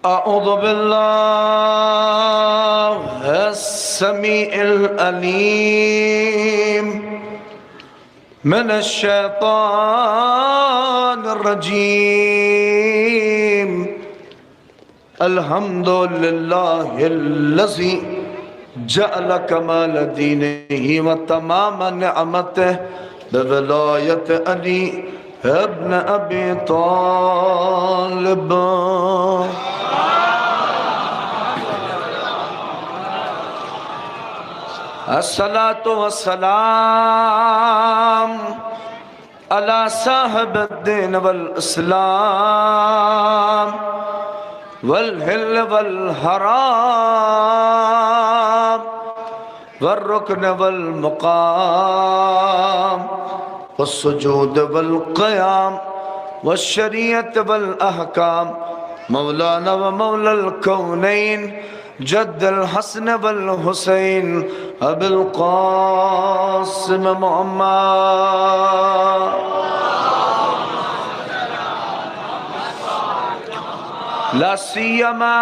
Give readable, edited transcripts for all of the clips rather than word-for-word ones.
أعوذ بالله السميع العليم من الشيطان الرجيم. الحمد لله الذي جعل كمال دينه وتمام نعمته بولاية علي ابن أبي طالب. الصلاة والسلام على صاحب الدين والإسلام والحل والحرام والركن والمقام والسجود والقيام والشريعة والأحكام مولانا ومولى الكونين جد الحسن والحسين أبي القاسم محمد لا سيما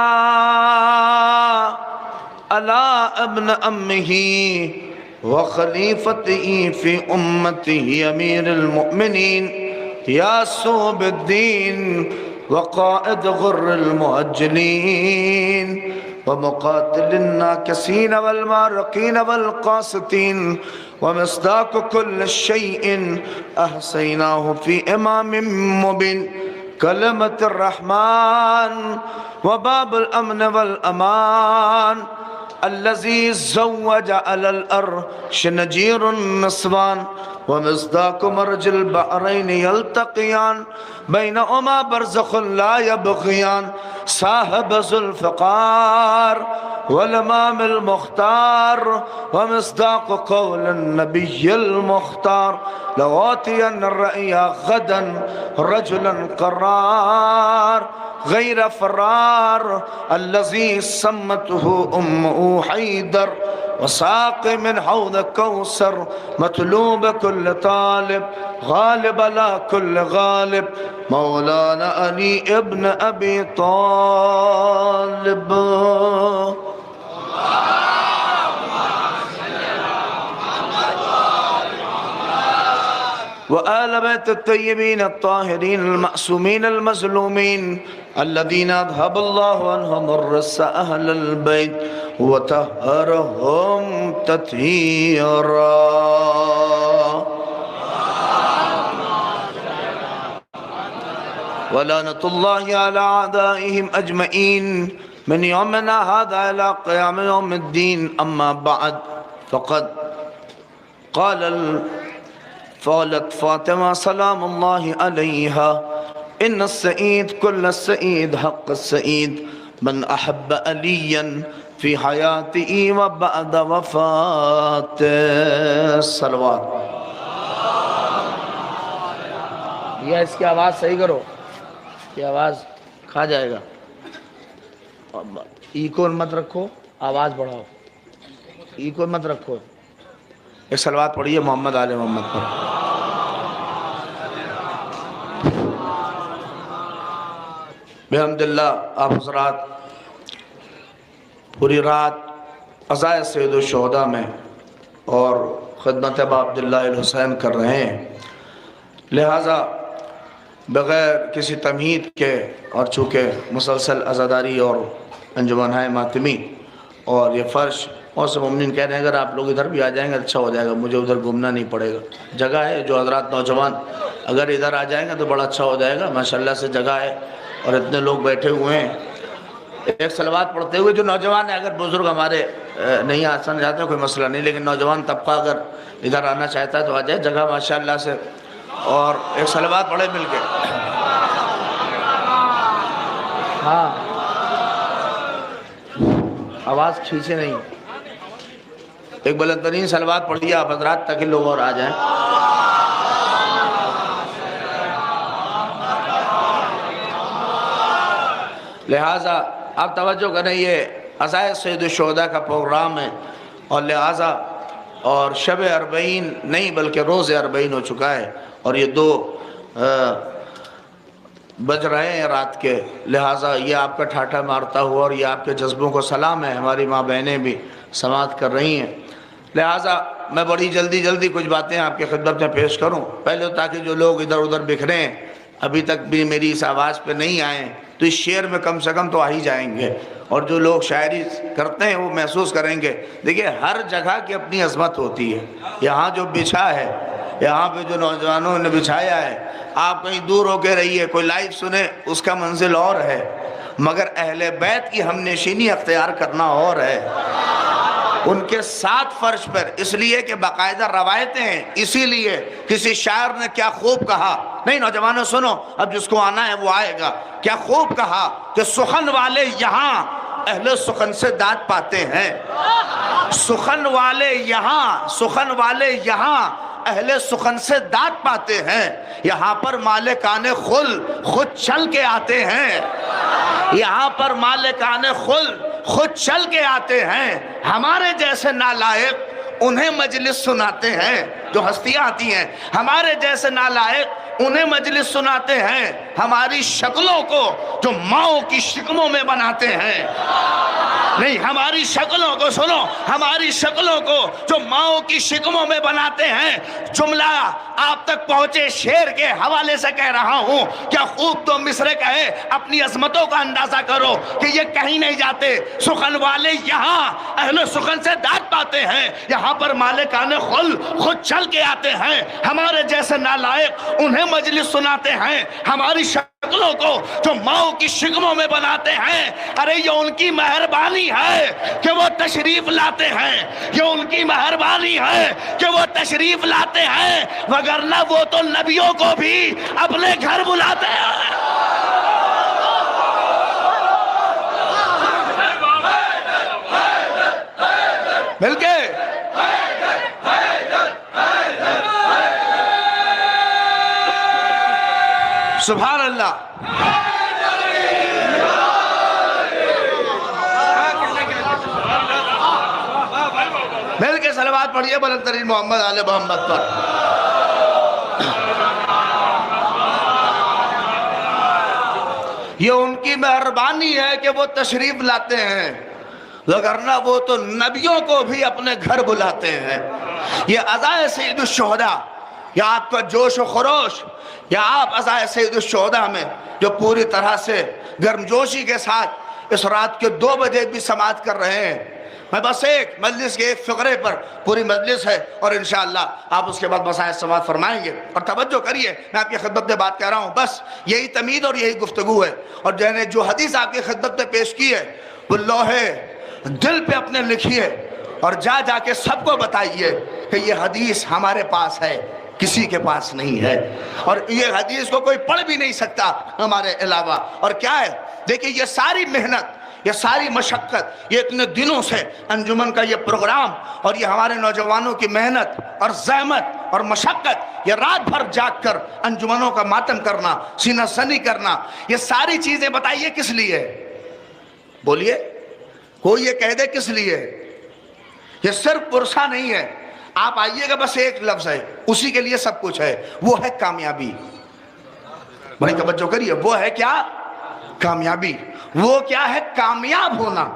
على ابن أمه وخليفته في أمته أمير المؤمنين ياسوب الدين وقائد غر المؤجلين ومقاتل الناكسين والمارقين والقاسطين ومصداق كل شيء أحصيناه في إمام مبين كلمة الرحمن وباب الأمن والأمان الذي زوج على الأرش نجير النسوان ومصداق مرج البحرين يلتقيان بينهما برزخ لا يبغيان صاحب ذو الفقار والإمام المختار ومصداق قول النبي المختار لواتين الرأي غدا رجلا قرار غير فرار الذي سمته أمه حيدر وساق من حوض كوثر مطلوب كل طالب غالب لا كل غالب مولانا علي ابن أبي طالب. وآل بيت الطيبين الطاهرين المعصومين المظلومين الذين أذهب الله عنهم الرس أهل البيت وطهرهم تطهيرا. ولعنة الله على أعدائهم أجمعين من يومنا هذا إلى قيام يوم الدين. أما بعد فقد قالت فاطمة سلام الله عليها إن السعيد كل السعيد حق السعيد من أحب عليا في حياته وبعد وفاته. صلوات. یہ اس کی آواز صحیح کرو، یہ آواز کھا جائے گا. ایکو مت رکھو، آواز بڑھاؤ. ایکو مت رکھو. ایک صلوات پڑھیے محمد آل محمد پر. بحمداللہ آپ حضرات پوری رات عزائے سید الشہداء میں اور خدمت ابا عبداللہ الحسین کر رہے ہیں، لہٰذا بغیر کسی تمہید کے اور چونکہ مسلسل عزاداری اور انجمن ہے ماتمی اور یہ فرش اور سب مومنین کہہ رہے ہیں اگر آپ لوگ ادھر بھی آ جائیں گے اچھا ہو جائے گا، مجھے ادھر گھومنا نہیں پڑے گا. جگہ ہے جو حضرات نوجوان اگر ادھر آ جائیں گے تو بڑا اچھا ہو جائے گا. ماشاءاللہ سے جگہ ہے اور اتنے لوگ بیٹھے ہوئے ہیں. ایک صلوات پڑھتے ہوئے جو نوجوان ہیں، اگر بزرگ ہمارے نہیں آسان جاتے ہیں کوئی مسئلہ نہیں، لیکن نوجوان طبقہ اگر ادھر آنا چاہتا ہے تو آ جائے. جگہ ماشاءاللہ سے. اور ایک صلوات پڑھے مل کے. ہاں آواز کھینچے نہیں. ایک بلند ترین صلوات پڑھیے آپ حضرات تاکہ لوگ اور آ جائیں. لہٰذا آپ توجہ کریں، یہ عزائے سید الشہداء کا پروگرام ہے اور لہٰذا اور شب اربعین نہیں بلکہ روز اربعین ہو چکا ہے اور یہ دو بج رہے ہیں رات کے، لہٰذا یہ آپ کا ٹھاٹھا مارتا ہوا اور یہ آپ کے جذبوں کو سلام ہے، ہماری ماں بہنیں بھی سماعت کر رہی ہیں، لہٰذا میں بڑی جلدی کچھ باتیں آپ کے خدمت میں پیش کروں، پہلے تاکہ جو لوگ ادھر ادھر بکھرے ہیں ابھی تک بھی میری اس آواز پہ نہیں آئے تو اس شعر میں کم سے کم تو آ ہی جائیں گے، اور جو لوگ شاعری کرتے ہیں وہ محسوس کریں گے۔ دیکھیے ہر جگہ کی اپنی عظمت ہوتی ہے، یہاں جو بچھا ہے، یہاں پہ جو نوجوانوں نے بچھایا ہے، آپ کہیں دور ہو کے رہیے، کوئی لائیو سنے اس کا منزل اور ہے، مگر اہل بیت کی ہم نشینی اختیار کرنا اور ہے، ان کے ساتھ فرش پر، اس لیے کہ باقاعدہ روایتیں ہیں، اسی لیے کسی شاعر نے کیا خوب کہا، نہیں نوجوانوں سنو، اب جس کو آنا ہے وہ آئے گا، کیا خوب کہا کہ سخن والے یہاں اہل سخن سے داد پاتے ہیں، سخن والے یہاں اہل سخن سے داد پاتے ہیں، یہاں پر مالکان خل خود چل کے آتے ہیں، یہاں پر مالکان خل خود چل کے آتے ہیں، ہمارے جیسے نالائق انہیں مجلس سناتے ہیں، جو ہستیاں آتی ہیں ہمارے جیسے نالائق انہیں مجلس سناتے ہیں، ہماری شکلوں کو جو ماؤں کی شکموں میں بناتے ہیں، نہیں ہماری شکلوں کو سنو، ہماری شکلوں کو جو ماؤں کی شکموں میں بناتے ہیں۔ جملہ آپ تک پہنچے شعر کے حوالے سے کہہ رہا ہوں، کیا خوب تو مصرے کہے، اپنی عظمتوں کا اندازہ کرو کہ یہ کہیں نہیں جاتے، سخن والے یہاں اہل سخن سے داد پاتے ہیں، یہاں پر مالکان خل خود چل کے آتے ہیں، ہمارے جیسے نالائق انہیں مجلس سناتے ہیں، ہماری شکلوں کو جو ماؤں کی شکموں میں بناتے ہیں۔ ارے یہ ان کی مہربانی ہے کہ وہ تشریف لاتے ہیں، یہ ان کی مہربانی ہے کہ وہ تشریف لاتے ہیں، وگرنہ وہ تو نبیوں کو بھی اپنے گھر بلاتے ہیں۔ مل کے سبحان اللہ، مل کے صلوات پڑھیے بلند ترین محمد آل محمد پر۔ یہ ان کی مہربانی ہے کہ وہ تشریف لاتے ہیں، وگرنہ وہ تو نبیوں کو بھی اپنے گھر بلاتے ہیں۔ یہ عزائے سید الشہداء، یا آپ کا جوش و خروش، یا آپ عزائے سید الشہداء میں جو پوری طرح سے گرمجوشی کے ساتھ اس رات کے 2 بجے بھی سماعت کر رہے ہیں، میں بس ایک مجلس کے ایک فقرے پر، پوری مجلس ہے اور انشاءاللہ آپ اس کے بعد مسائل سماعت فرمائیں گے، اور توجہ کریے میں آپ کی خدمت میں بات کہہ رہا ہوں، بس یہی تمید اور یہی گفتگو ہے، اور جو حدیث آپ کی خدمت میں پیش کی ہے وہ لوہے دل پہ اپنے لکھیے اور جا کے سب کو بتائیے کہ یہ حدیث ہمارے پاس ہے، کسی کے پاس نہیں ہے، اور یہ حدیث کو کوئی پڑھ بھی نہیں سکتا ہمارے علاوہ۔ اور کیا ہے، دیکھیں یہ ساری محنت، یہ ساری مشقت، یہ اتنے دنوں سے انجمن کا یہ پروگرام، اور یہ ہمارے نوجوانوں کی محنت اور زحمت اور مشقت، یہ رات بھر جاگ کر انجمنوں کا ماتم کرنا، سینہ سنی کرنا، یہ ساری چیزیں بتائیے کس لیے؟ بولیے، کوئی یہ کہہ دے کس لیے؟ یہ صرف پرسہ نہیں ہے، آپ آئیے گا بس ایک لفظ ہے، اسی کے لیے سب کچھ ہے، وہ ہے کامیابی۔ بڑی توجہ کریے، وہ ہے کیا؟ کامیابی۔ وہ کیا ہے؟ کامیاب ہونا۔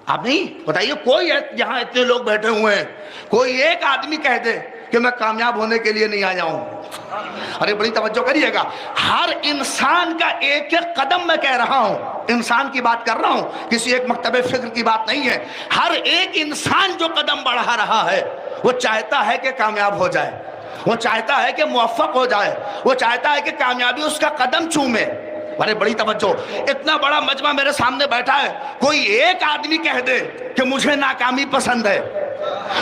آپ نہیں بتائیے، کوئی یہاں اتنے لوگ بیٹھے ہوئے ہیں، کوئی ایک آدمی کہہ دے کہ میں کامیاب ہونے کے لیے نہیں آیا ہوں۔ ارے بڑی توجہ کریے گا، ہر انسان کا ایک ایک قدم، میں کہہ رہا ہوں انسان کی بات کر رہا ہوں، کسی ایک مکتب فکر کی بات نہیں ہے، ہر ایک انسان جو قدم بڑھا رہا ہے وہ چاہتا ہے کہ کامیاب ہو جائے، وہ چاہتا ہے کہ موفق ہو جائے، وہ چاہتا ہے کہ کامیابی اس کا قدم چومے۔ ارے بڑی توجہ، اتنا بڑا مجمع میرے سامنے بیٹھا ہے، کوئی ایک آدمی کہہ دے کہ مجھے ناکامی پسند ہے،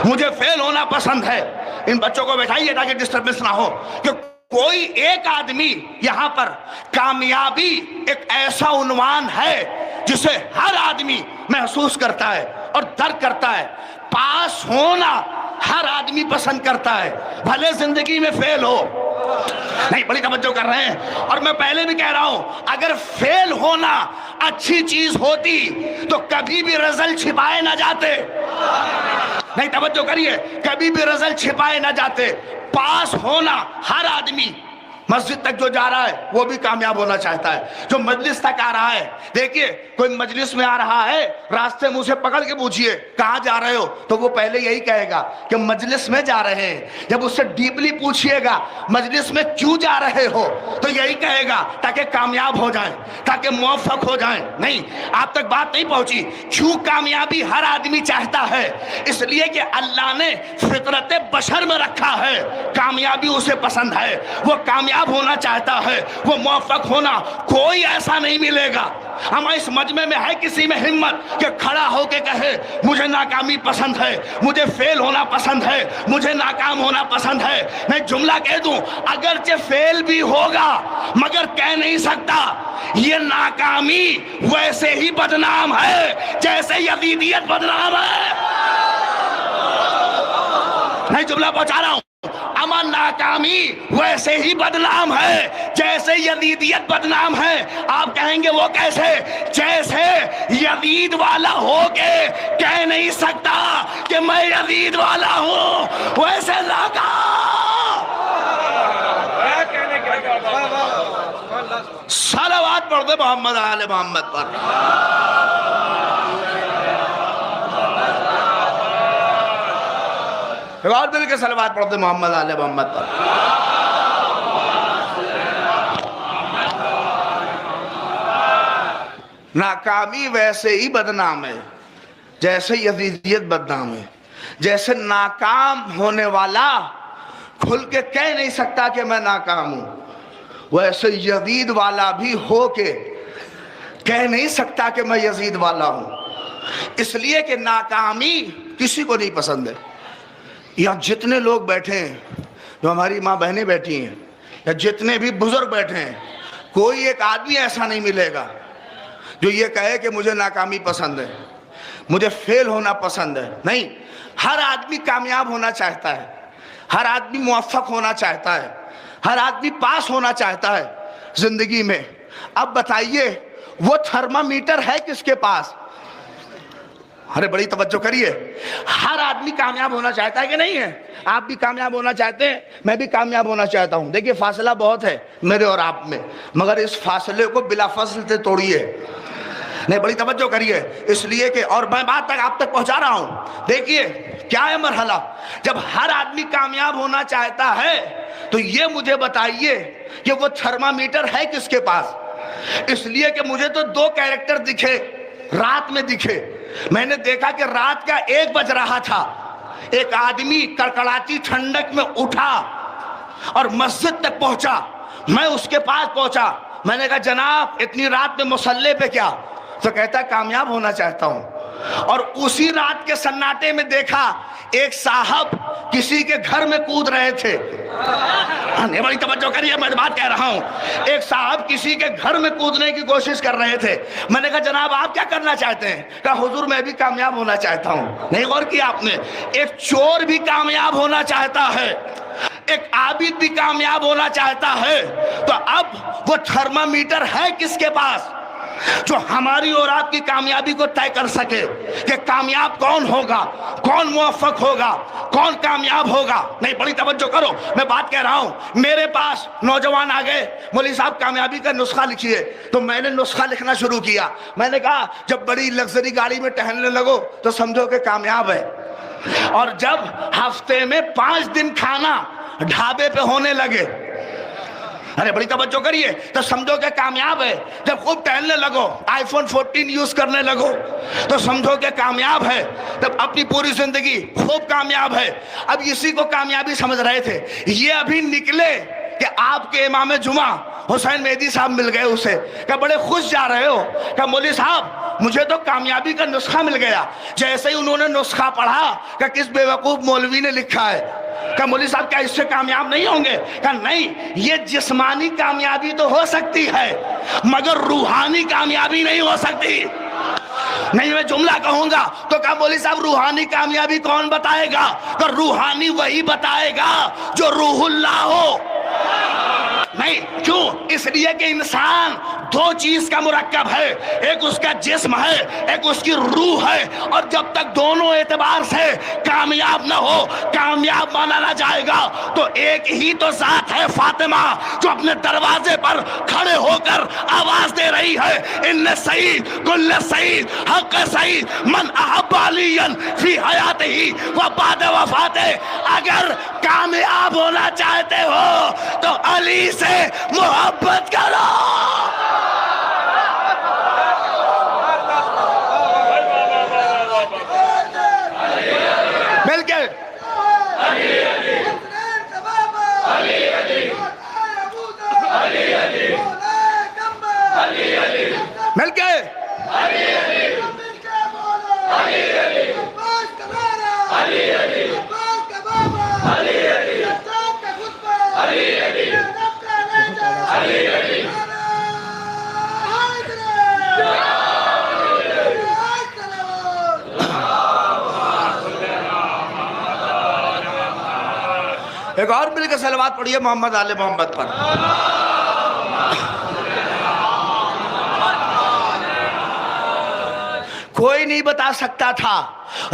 مجھے فیل ہونا پسند ہے، ان بچوں کو بیٹھائیے تاکہ ڈسٹربنس نہ ہو، کہ کوئی ایک آدمی یہاں پر، کامیابی ایک ایسا عنوان ہے جسے ہر آدمی محسوس کرتا ہے اور درک کرتا ہے، پاس ہونا ہر آدمی پسند کرتا ہے، بھلے زندگی میں فیل ہو۔ نہیں بڑی توجہ کر رہے ہیں، اور میں پہلے بھی کہہ رہا ہوں، اگر فیل ہونا اچھی چیز ہوتی تو کبھی بھی رزلٹ چھپائے نہ جاتے۔ نہیں توجہ کریے، کبھی بھی رزلٹ چھپائے نہ جاتے۔ پاس ہونا ہر آدمی مسجد تک جو جا رہا ہے وہ بھی کامیاب ہونا چاہتا ہے، جو مجلس تک آ رہا ہے. دیکھیے کوئی مجلس میں آ رہا ہے، راستے میں اسے پکڑ کے پوچھئے کہاں جا رہے ہو، تو وہ پہلے یہی کہے گا کہ مجلس میں جا رہے ہیں. جب اس سے ڈیپلی پوچھئے گا مجلس میں کیوں جا رہے ہو، تو یہی کہے گا تاکہ کامیاب ہو جائیں، تاکہ موفق ہو جائیں. نہیں، آپ تک بات نہیں پہنچی. کیوں کامیابی ہر آدمی چاہتا ہے؟ اس لیے کہ اللہ نے فطرت بشر میں رکھا ہے، کامیابی اسے پسند ہے، وہ کامیاب ہونا چاہتا ہے، وہ موفق ہونا. کوئی ایسا نہیں ملے گا. ہمیں اس مجمع میں ہے کسی میں ہمت کہ کھڑا ہو کے کہے مجھے ناکامی پسند ہے، مجھے فیل ہونا پسند ہے، مجھے ناکام ہونا پسند ہے؟ میں جملہ کہہ دوں، اگرچہ فیل بھی ہوگا مگر کہہ نہیں سکتا یہ ناکامی ویسے ہی بدنام ہے جیسے یزیدیت بدنام ہے. میں جملہ پہنچا رہا ہوں، اما ناکامی ویسے ہی بدنام ہے جیسے یزیدیت بدنام ہے. آپ کہیں گے وہ کیسے؟ جیسے یزید والا ہو کے کہہ نہیں سکتا کہ میں یزید والا ہوں، ویسے ناکام. صلوات پڑھ دے محمد آل محمد پر. اور دل کے صلوات پڑھتے محمد آل محمد پر. ناکامی ویسے ہی بدنام ہے جیسے یزیدیت بدنام ہے. جیسے ناکام ہونے والا کھل کے کہہ نہیں سکتا کہ میں ناکام ہوں، ویسے یزید والا بھی ہو کے کہہ نہیں سکتا کہ میں یزید والا ہوں. اس لیے کہ ناکامی کسی کو نہیں پسند ہے. یا جتنے لوگ بیٹھے ہیں، جو ہماری ماں بہنیں بیٹھی ہیں، یا جتنے بھی بزرگ بیٹھے ہیں، کوئی ایک آدمی ایسا نہیں ملے گا جو یہ کہے کہ مجھے ناکامی پسند ہے، مجھے فیل ہونا پسند ہے. نہیں، ہر آدمی کامیاب ہونا چاہتا ہے، ہر آدمی موفق ہونا چاہتا ہے، ہر آدمی پاس ہونا چاہتا ہے زندگی میں. اب بتائیے وہ تھرمامیٹر ہے کس کے پاس؟ ارے بڑی توجہ کریے. ہر آدمی کامیاب ہونا چاہتا ہے کہ نہیں ہے؟ آپ بھی کامیاب ہونا چاہتے ہیں، میں بھی کامیاب ہونا چاہتا ہوں. دیکھیے فاصلہ بہت ہے میرے اور آپ میں، مگر اس فاصلے کو بلا فاصلے سے توڑیے. نہیں، بڑی توجہ کریے. اس لیے کہ اور میں بات تک آپ تک پہنچا رہا ہوں. دیکھیے کیا ہے مرحلہ. جب ہر آدمی کامیاب ہونا چاہتا ہے تو یہ مجھے بتائیے کہ وہ تھرمامیٹر ہے کس کے پاس؟ اس لیے کہ مجھے تو دو کیریکٹر دکھے، رات میں دکھے. میں نے دیکھا کہ رات کا 1 بج رہا تھا، ایک آدمی کڑکڑاتی ٹھنڈک میں اٹھا اور مسجد تک پہنچا. میں اس کے پاس پہنچا، میں نے کہا جناب اتنی رات میں مصلی پہ کیا؟ تو کہتا ہے کامیاب ہونا چاہتا ہوں. اور اسی رات کے سناٹے میں دیکھا ایک صاحب کسی کے گھر میں کود رہے تھے. بڑی توجہ کریے، میں بات کہہ رہا ہوں. ایک صاحب کسی کے گھر میں کودنے کی کوشش کر رہے تھے. میں نے کہا جناب آپ کیا کرنا چاہتے ہیں؟ کہا حضور میں بھی کامیاب ہونا چاہتا ہوں. نہیں غور کیا آپ نے؟ ایک چور بھی کامیاب ہونا چاہتا ہے، ایک عابد بھی کامیاب ہونا چاہتا ہے. تو اب وہ تھرمامیٹر ہے کس کے پاس جو ہماری اور آپ کی کامیابی کو طے کر سکے کہ کامیاب کون ہوگا، کون موفق ہوگا، کون کامیاب ہوگا؟ نہیں، بڑی توجہ کرو، میں بات کہہ رہا ہوں. میرے پاس نوجوان آ گئے، مولوی صاحب کامیابی کا نسخہ لکھیے. تو میں نے نسخہ لکھنا شروع کیا. میں نے کہا جب بڑی لگژری گاڑی میں ٹہلنے لگو تو سمجھو کہ کامیاب ہے، اور جب ہفتے میں 5 دن کھانا ڈھابے پہ ہونے لگے، ارے بڑی توجہ کریے، تو سمجھو کہ کامیاب ہے. جب خوب ٹہلنے لگو، آئی فون 14 یوز کرنے لگو تو سمجھو کہ کامیاب ہے. تب اپنی پوری زندگی خوب کامیاب ہے. اب اسی کو کامیابی سمجھ رہے تھے. یہ ابھی نکلے کہ آپ کے امام جمعہ حسین مہدی صاحب مل گئے اسے. کہ بڑے خوش جا رہے ہو؟ کہ مولوی صاحب مجھے تو کامیابی کا نسخہ مل گیا. جیسے ہی انہوں نے نسخہ پڑھا کہ کس بیوقوف مولوی نے لکھا ہے. کہ مولوی صاحب کیا اس سے کامیاب نہیں ہوں گے؟ کہ نہیں، یہ جسمانی کامیابی تو ہو سکتی ہے مگر روحانی کامیابی نہیں ہو سکتی. نہیں، میں جملہ کہوں گا تو کہا مولوی صاحب روحانی کامیابی کون بتائے گا؟ کہ روحانی وہی بتائے گا جو روح اللہ ہو. نہیں، کیوں؟ اس لیے کہ انسان دو چیز کا مرکب ہے، ایک اس کا جسم ہے، ایک اس کی روح ہے، اور جب تک دونوں اعتبار سے کامیاب نہ ہو، کامیاب مانا نہ جائے گا، تو ایک ہی تو ذات ہے فاطمہ جو اپنے دروازے پر کھڑے ہو کر آواز دے رہی ہے، ان سعید کل سعید حق سعید من احب علیا فی حیاتہ و بعد وفاتہ۔ اگر کامیاب ہونا چاہتے ہو تو علی سے محبت کرو۔ مل کے مل کے ایک اور مل کے صلوات پڑھیے محمد آل محمد پر۔ کوئی نہیں بتا سکتا تھا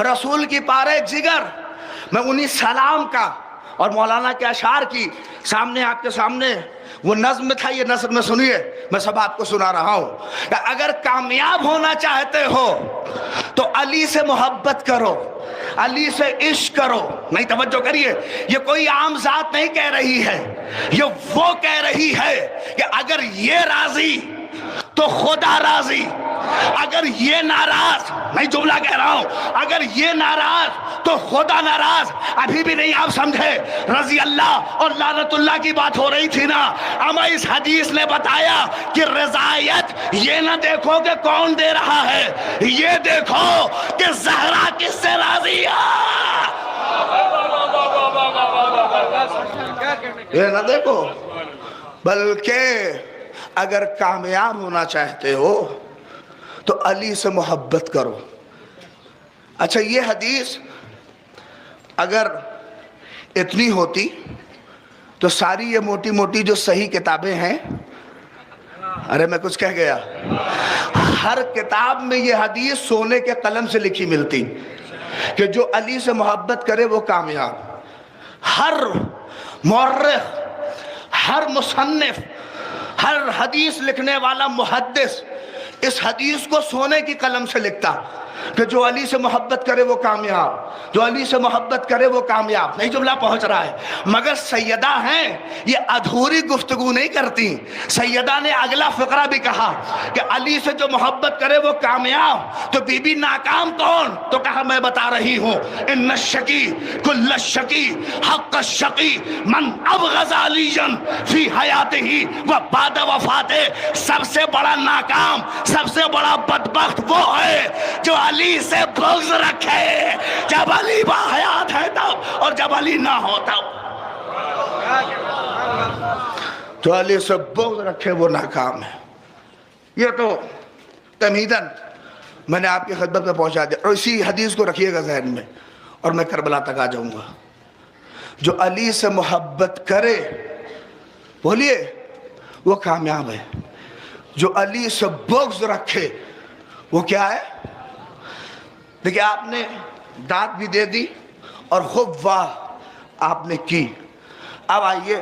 رسول کی پارے جگر میں انہی سلام کا اور مولانا کے اشعار کی سامنے آپ کے سامنے وہ نظم تھا، یہ نظم میں سنیے، میں سب آپ کو سنا رہا ہوں کہ اگر کامیاب ہونا چاہتے ہو تو علی سے محبت کرو، علی سے عشق کرو۔ نہیں، توجہ کریے، یہ کوئی عام ذات نہیں کہہ رہی ہے، یہ وہ کہہ رہی ہے کہ اگر یہ راضی تو خدا راضی، اگر یہ ناراض، میں جملہ کہہ رہا ہوں، اگر یہ ناراض تو خدا ناراض۔ ابھی بھی نہیں آپ سمجھے، رضی اللہ اور لعنت اللہ کی بات ہو رہی تھی نا، اما اس حدیث نے بتایا کہ رضایت یہ نہ دیکھو کہ کون دے رہا ہے، یہ دیکھو کہ زہرا کس سے راضی ہے۔ یہ نہ دیکھو، بلکہ اگر کامیاب ہونا چاہتے ہو تو علی سے محبت کرو۔ اچھا، یہ حدیث اگر اتنی ہوتی تو ساری یہ موٹی موٹی جو صحیح کتابیں ہیں، ارے میں کچھ کہہ گیا، ہر کتاب میں یہ حدیث سونے کے قلم سے لکھی ملتی کہ جو علی سے محبت کرے وہ کامیاب۔ ہر مورخ، ہر مصنف، ہر حدیث لکھنے والا محدث اس حدیث کو سونے کی قلم سے لکھتا کہ جو علی سے محبت کرے وہ کامیاب، جو علی سے محبت کرے وہ کامیاب۔ نہیں، جملہ پہنچ رہا ہے، مگر سیدہ ہیں یہ ادھوری گفتگو نہیں کرتی۔ سیدہ نے اگلا فقرہ بھی کہا کہ علی سے جو محبت کرے وہ کامیاب، تو بی بی ناکام کون؟ تو کہا میں بتا رہی ہوں، ان الشقی کل الشقی حق الشقی من ابغض علیًا فی حیاتہ و بعد وفاتہ۔ سب سے بڑا ناکام، سب سے بڑا بدبخت وہ ہے جو علی سے بغض رکھے، جب علی باحیات ہے تب اور جب علی نہ ہو تب۔ تو علی سے بغض رکھے وہ ناکام ہے۔ یہ تو تمہیداً میں نے آپ کی خدمت میں پہنچا دیا، اور اسی حدیث کو رکھیے گا ذہن میں، اور میں کربلا تک آ جاؤں گا۔ جو علی سے محبت کرے، بولیے، وہ کامیاب ہے۔ جو علی سے بغض رکھے وہ کیا ہے؟ دیکھیں، آپ نے داد بھی دے دی اور خوب واہ آپ نے کی۔ اب آئیے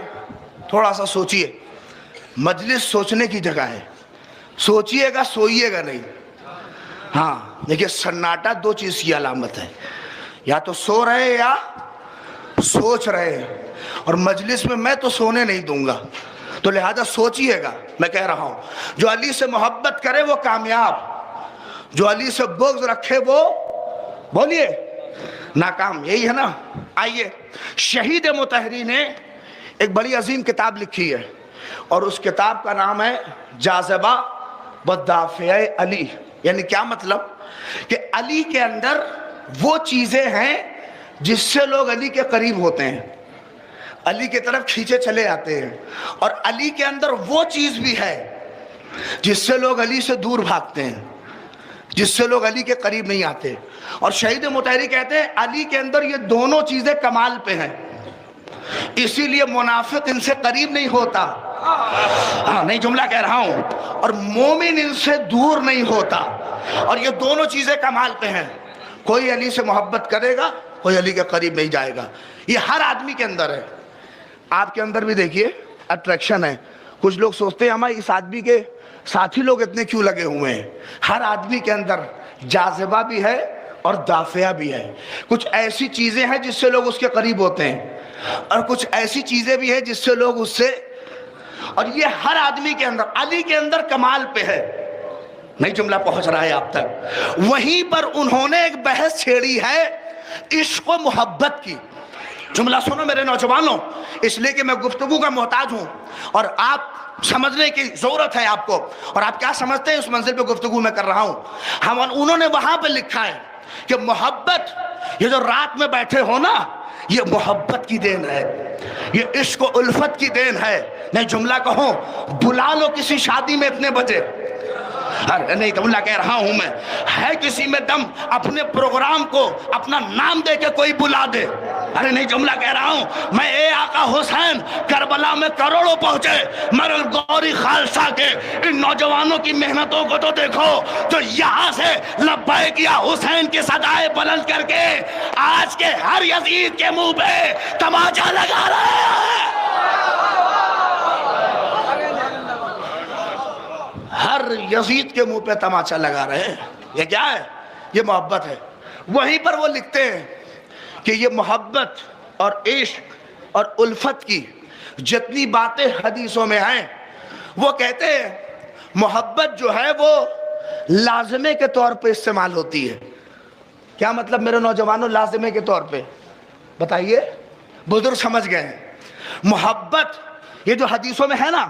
تھوڑا سا سوچئے، مجلس سوچنے کی جگہ ہے، سوچئے گا سوئیے گا نہیں۔ ہاں دیکھیں، سناٹا دو چیز کی علامت ہے، یا تو سو رہے یا سوچ رہے ہیں، اور مجلس میں تو سونے نہیں دوں گا، تو لہذا سوچئے گا۔ میں کہہ رہا ہوں، جو علی سے محبت کرے وہ کامیاب، جو علی سے بغض رکھے وہ، بولیے، ناکام۔ یہی ہے نا۔ آئیے، شہید مطہری نے ایک بڑی عظیم کتاب لکھی ہے، اور اس کتاب کا نام ہے جاذبہ والدافع علی۔ یعنی کیا مطلب؟ کہ علی کے اندر وہ چیزیں ہیں جس سے لوگ علی کے قریب ہوتے ہیں، علی کی طرف کھینچے چلے آتے ہیں، اور علی کے اندر وہ چیز بھی ہے جس سے لوگ علی سے دور بھاگتے ہیں، جس سے لوگ علی کے قریب نہیں آتے۔ اور شہید مطہری کہتے ہیں علی کے اندر یہ دونوں چیزیں کمال پہ ہیں، اسی لیے منافق ان سے قریب نہیں ہوتا، ہاں نہیں جملہ کہہ رہا ہوں. اور مومن ان سے دور نہیں ہوتا. اور یہ دونوں چیزیں کمال پہ ہیں. کوئی علی سے محبت کرے گا, کوئی علی کے قریب نہیں جائے گا. یہ ہر آدمی کے اندر ہے. آپ کے اندر بھی دیکھیے اٹریکشن ہے. کچھ لوگ سوچتے ہیں ہمارے اس آدمی کے ساتھی لوگ اتنے کیوں لگے ہوئے ہیں. ہر آدمی کے اندر جاذبہ بھی ہے اور دافعہ بھی ہے. کچھ ایسی چیزیں ہیں جس سے لوگ اس کے قریب ہوتے ہیں, اور کچھ ایسی چیزیں بھی ہیں جس سے لوگ اس سے, اور یہ ہر آدمی کے اندر. علی کے اندر کمال پہ ہے. نہیں جملہ پہنچ رہا ہے آپ تک. وہیں پر انہوں نے ایک بحث چھیڑی ہے عشق و محبت کی. جملہ سنو میرے نوجوانوں, اس لیے کہ میں گفتگو کا محتاج ہوں اور آپ سمجھنے کی ضرورت ہے آپ کو. اور آپ کیا سمجھتے ہیں اس منزل پہ گفتگو میں کر رہا ہوں. انہوں نے وہاں پہ لکھا ہے کہ محبت, یہ جو رات میں بیٹھے ہو نا, یہ محبت کی دین ہے, یہ عشق و الفت کی دین ہے. نہیں جملہ کہوں, بلا لو کسی شادی میں اتنے بجے, نہیں جملہ کہہ رہا ہوں میں, ہے کسی میں دم اپنے پروگرام کو اپنا نام دے کے کوئی بلا دے. ارے نہیں جملہ کہہ رہا ہوں میں, اے آقا حسین کربلا میں کروڑوں پہنچے, مگر گوری خالصہ کے ان نوجوانوں کی محنتوں کو تو دیکھو, جو یہاں سے لبیک یا حسین کی صدائے بلند کر کے آج کے ہر یزید کے منہ پہ تماچا لگا رہے ہیں. ہر یزید کے منہ پہ تماچا لگا رہے ہیں. یہ کیا ہے؟ یہ محبت ہے. وہیں پر وہ لکھتے ہیں کہ یہ محبت اور عشق اور الفت کی جتنی باتیں حدیثوں میں ہیں, وہ کہتے ہیں محبت جو ہے وہ لازمے کے طور پہ استعمال ہوتی ہے. کیا مطلب میرے نوجوانوں لازمے کے طور پہ؟ بتائیے, بزرگ سمجھ گئے ہیں. محبت یہ جو حدیثوں میں ہے نا,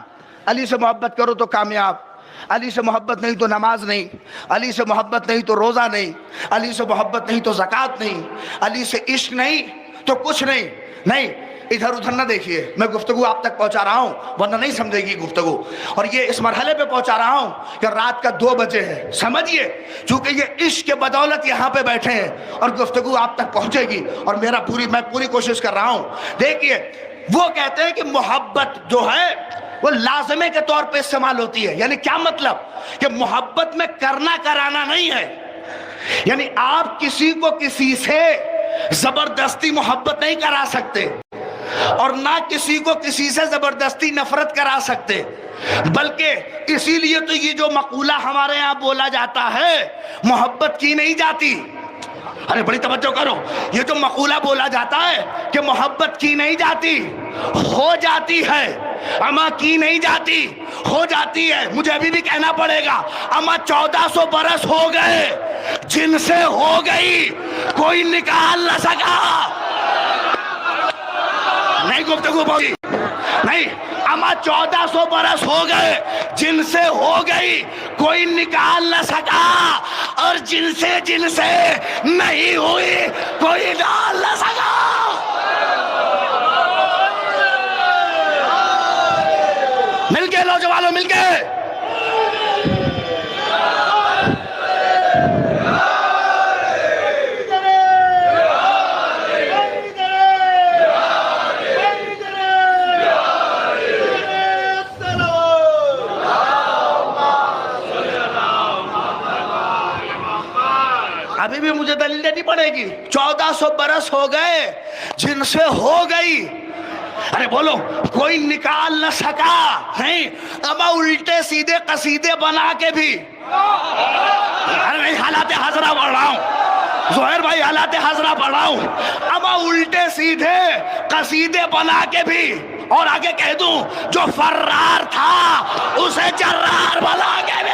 علی سے محبت کرو تو کامیاب, علی سے محبت نہیں تو نماز نہیں, علی سے محبت نہیں تو روزہ نہیں, علی سے محبت نہیں تو زکوٰۃ نہیں, علی سے عشق نہیں تو کچھ نہیں. نہیں, ادھر ادھر نہ دیکھیے, میں گفتگو آپ تک پہنچا رہا ہوں ورنہ نہیں سمجھے گی گفتگو. اور یہ اس مرحلے پہ پہنچا رہا ہوں کہ رات کا 2 بجے ہے, سمجھیے, چونکہ یہ عشق کے بدولت یہاں پہ بیٹھے ہیں اور گفتگو آپ تک پہنچے گی, اور میں پوری کوشش کر رہا ہوں. دیکھیے وہ کہتے ہیں کہ محبت جو ہے وہ لازمے کے طور پہ استعمال ہوتی ہے. یعنی کیا مطلب؟ کہ محبت میں کرنا کرانا نہیں ہے. یعنی آپ کسی کو کسی سے زبردستی محبت نہیں کرا سکتے, اور نہ کسی کو کسی سے زبردستی نفرت کرا سکتے. بلکہ اسی لیے تو یہ جو مقولہ ہمارے یہاں بولا جاتا ہے, محبت کی نہیں جاتی. ارے بڑی توجہ کرو, یہ جو مقولہ بولا جاتا ہے کہ محبت کی نہیں جاتی, ہو جاتی ہے. اما کی نہیں جاتی, ہو جاتی ہے. مجھے ابھی بھی کہنا پڑے گا, اما 1400 برس ہو گئے, جن سے ہو گئی کوئی نکال نہ سکا. نہیں گفتگو پہنچی نہیں, اما 1400 برس ہو گئے, جن سے ہو گئی کوئی نکال نہ سکا, اور جن سے نہیں ہوئی کوئی ڈال نہ سکا. مل کے نوجوانوں, مل کے. ابھی بھی مجھے دلیل دینی پڑے گی. 1400 برس ہو گئے, جن سے ہو گئی, ارے بولو, کوئی نکال نہ سکا. نہیں, اما الٹے سیدھے قصیدے بنا کے بھی, ارے نہیں, حالات حاضرہ پڑھ رہا ہوں زہیر بھائی, حالات حاضرہ پڑھ رہا ہوں. اما الٹے سیدھے قصیدے بنا کے بھی, اور آگے کہہ دوں جو فرار تھا اسے جرار بنا کے بھی.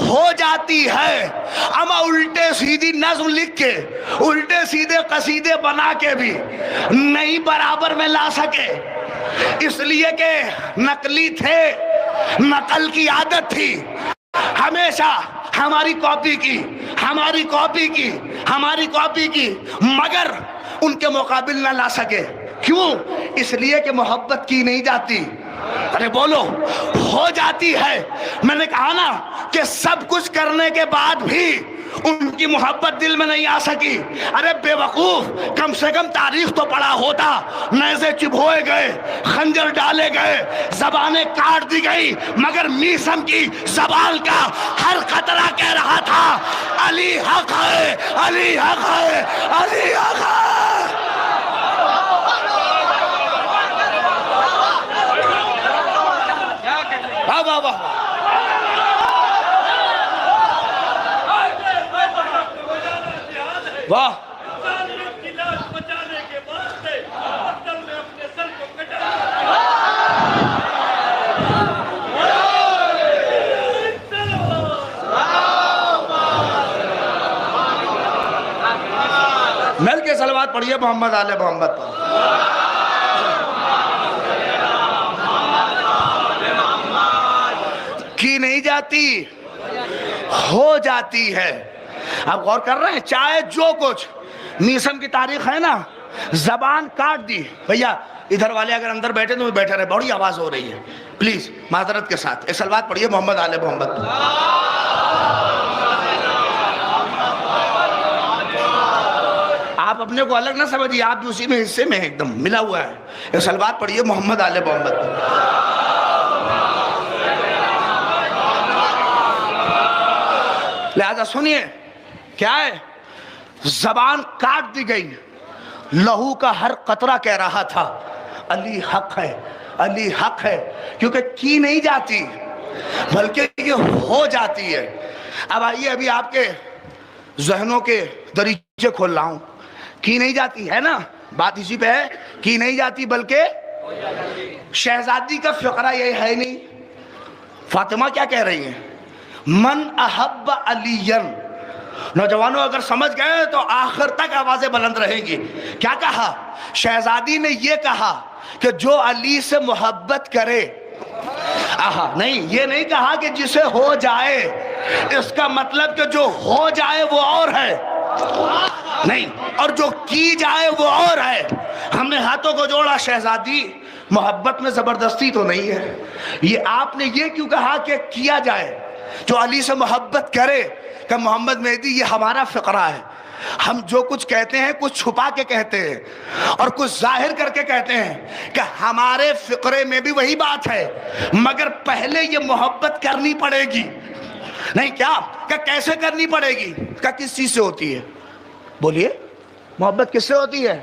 ہو جاتی ہے. اما الٹے سیدھی نظم لکھ کے, الٹے سیدھے قصیدے بنا کے بھی نہیں برابر میں لا سکے, اس لیے کہ نقلی تھے, نقل کی عادت تھی ہمیشہ ہماری کاپی کی. ہماری کاپی کی مگر ان کے مقابل نہ لا سکے. کیوں؟ اس لیے کہ محبت کی نہیں جاتی. ارے بولو، ہو جاتی ہے. میں نے کہا نا کہ سب کچھ کرنے کے بعد بھی ان کی محبت دل میں نہیں آ سکی. ارے بے وقوف، کم سے کم تاریخ تو پڑھا ہوتا. نیزے چبھوئے گئے، خنجر ڈالے گئے، زبانیں کاٹ دی گئی، مگر میثم کی زبان کا ہر قطرہ کہہ رہا تھا علی حق ہے، علی حق ہے، علی حق ہے. واہ واہ واہ. واہ. مل کے صلوات پڑھیے محمد آل محمد پر. کی نہیں جاتی، ہو جاتی ہے. آپ غور کر رہے ہیں؟ چاہے جو کچھ میثم کی تاریخ ہے نا، زبان کاٹ دی. بھیا ادھر والے اگر اندر بیٹھے تو بیٹھے رہے، بڑی آواز ہو رہی ہے، پلیز معذرت کے ساتھ. ایک صلوات پڑھیے محمد آل محمد. آپ اپنے کو الگ نہ سمجھیے، آپ بھی اسی میں حصے میں ایک دم ملا ہوا ہے. ایک صلوات پڑھیے محمد آل محمد. لہذا سنیے کیا ہے، زبان کاٹ دی گئی، لہو کا ہر قطرہ کہہ رہا تھا علی حق ہے، علی حق ہے. کیونکہ کی نہیں جاتی بلکہ یہ ہو جاتی ہے. اب آئیے ابھی آپ کے ذہنوں کے دریچے کھول رہا ہوں. کی نہیں جاتی ہے نا، بات اسی پہ ہے. کی نہیں جاتی بلکہ شہزادی کا فقرہ یہ ہے نہیں. فاطمہ کیا کہہ رہی ہیں؟ من احب علیًا. نوجوانوں اگر سمجھ گئے تو آخر تک آوازیں بلند رہیں گی. کیا کہا؟ شہزادی نے یہ کہا کہ جو علی سے محبت کرے. نہیں، یہ نہیں کہا کہ جسے ہو جائے. اس کا مطلب کہ جو ہو جائے وہ اور ہے نہیں، اور جو کی جائے وہ اور ہے. ہم نے ہاتھوں کو جوڑا. شہزادی محبت میں زبردستی تو نہیں ہے. یہ آپ نے یہ کیوں کہا کہ کیا جائے؟ جو علی سے محبت کرے. کہ محمد مہدی یہ ہمارا فقرہ ہے. ہم جو کچھ کہتے ہیں کچھ چھپا کے کہتے ہیں اور کچھ ظاہر کر کے کہتے ہیں کہ ہمارے فقرے میں بھی وہی بات ہے، مگر پہلے یہ محبت کرنی پڑے گی. نہیں کیا کہ کیسے کرنی پڑے گی؟ کہ کس چیز سے ہوتی ہے؟ بولیے، محبت کس سے ہوتی ہے؟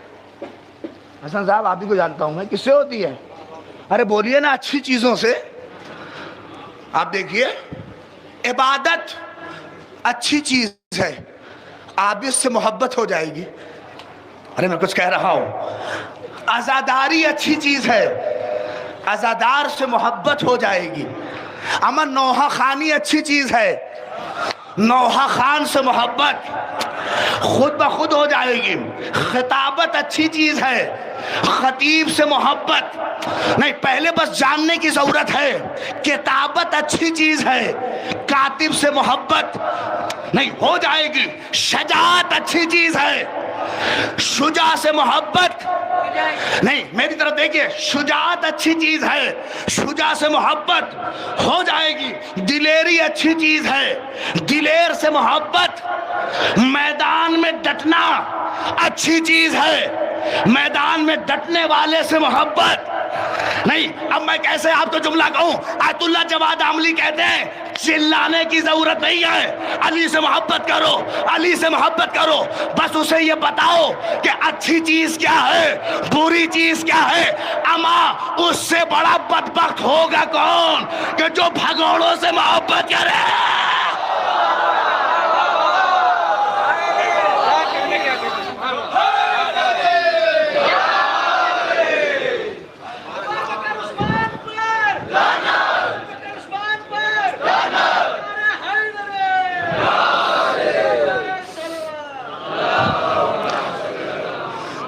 حسن صاحب آپ ہی کو جانتا ہوں میں، کس سے ہوتی ہے؟ ارے بولیے نا. اچھی چیزوں سے. آپ دیکھیے، عبادت اچھی چیز ہے، آپ اس سے محبت ہو جائے گی. ارے میں کچھ کہہ رہا ہوں. عزاداری اچھی چیز ہے، عزادار سے محبت ہو جائے گی. اما نوحہ خانی اچھی چیز ہے، نوحہ خان سے محبت خود بخود ہو جائے گی. خطابت اچھی چیز ہے، خطیب سے محبت نہیں، پہلے بس جاننے کی ضرورت ہے. کتابت اچھی چیز ہے، کاتب سے محبت نہیں، ہو جائے گی. شجاعت اچھی چیز ہے، شجاع سے محبت نہیں. میری طرف دیکھیے، شجاعت اچھی چیز ہے، شجاع سے محبت ہو جائے گی. دلیری اچھی چیز ہے، دلیر سے محبت. میدان میں ڈٹنا اچھی چیز ہے، میدان میں ڈٹنے والے سے محبت نہیں. اب میں کیسے آپ کو جملہ کہوں؟ آیت اللہ جواد عاملی کہتے ہیں چلانے کی ضرورت نہیں ہے، علی سے محبت کرو، علی سے محبت کرو. بس اسے یہ بتاؤ کہ اچھی چیز کیا ہے، بری چیز کیا ہے. اما اس سے بڑا بدبخت ہوگا کون کہ جو بھگوڑوں سے محبت کرے.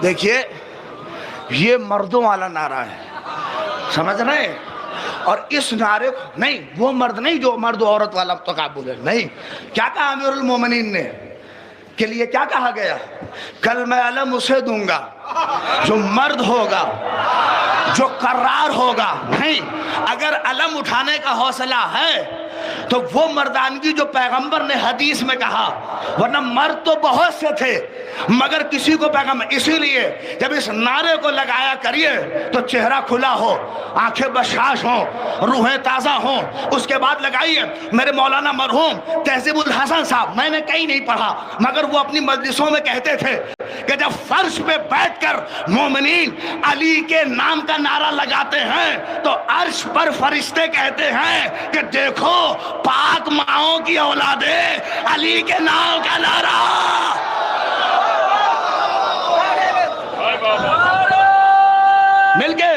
دیکھیے، یہ مردوں والا نعرہ ہے، سمجھ رہے ہیں؟ اور اس نعرے کو نہیں، وہ مرد نہیں جو مرد و عورت والا تقابل ہے، نہیں. کیا کہا امیر المومنین نے کے لیے؟ کیا کہا گیا؟ کل میں علم اسے دوں گا جو مرد ہوگا، جو قرار ہوگا. نہیں، اگر علم اٹھانے کا حوصلہ ہے تو وہ مردانگی جو پیغمبر نے حدیث میں کہا، ورنہ مرد تو بہت سے تھے مگر کسی کو پیغمبر. اسی لیے جب اس نعرے کو لگایا کریے تو چہرہ کھلا ہو، آنکھیں بشاش ہوں، روحیں تازہ ہوں. اس کے بعد لگائیے میرے مولانا مرحوم تہذیب الحسن صاحب، میں نے کہیں نہیں پڑھا مگر وہ اپنی مجلسوں میں کہتے تھے کہ جب فرش پہ بیٹھ کر مومنین علی کے نام کا نعرہ لگاتے ہیں تو عرش پر فرشتے کہتے ہیں کہ دیکھو پاک ماؤں کی اولادیں، علی کے نام کا نعرہ. مل کے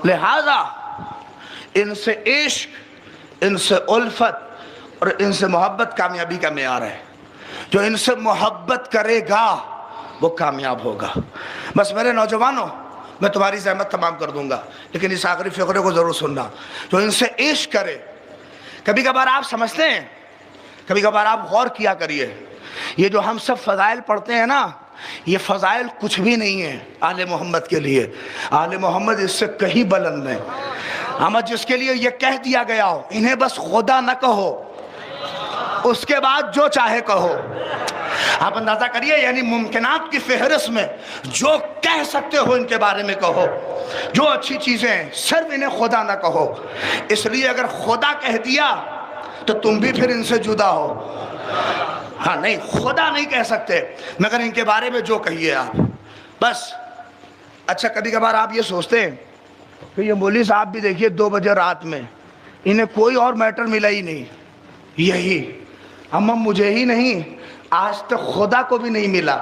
لہذا ان سے عشق، ان سے الفت اور ان سے محبت کامیابی کا معیار ہے. جو ان سے محبت کرے گا وہ کامیاب ہوگا. بس میرے نوجوانوں، میں تمہاری زحمت تمام کر دوں گا لیکن اس آخری فقرے کو ضرور سننا. جو ان سے عشق کرے، کبھی کبھار آپ سمجھتے ہیں، کبھی کبھار آپ غور کیا کریے، یہ جو ہم سب فضائل پڑھتے ہیں نا، یہ فضائل کچھ بھی نہیں ہے آل محمد کے لیے. آل محمد اس سے کہیں بلند ہے. اما جس کے لیے یہ کہہ دیا گیا ہو انہیں بس خدا نہ کہو، اس کے بعد جو چاہے کہو. آپ اندازہ کریے، یعنی ممکنات کی فہرست میں جو کہہ سکتے ہو ان کے بارے میں کہو، جو اچھی چیزیں ہیں صرف انہیں خدا نہ کہو. اس لیے اگر خدا کہہ دیا تو تم بھی پھر ان سے جدا ہو. ہاں نہیں، خدا نہیں کہہ سکتے مگر ان کے بارے میں جو کہیے آپ بس. اچھا کبھی کبھار آپ یہ سوچتے ہیں کہ یہ مولوی صاحب بھی دیکھیے 2 بجے رات میں انہیں کوئی اور میٹر ملا ہی نہیں، یہی مجھے ہی نہیں آج تک خدا کو بھی نہیں ملا.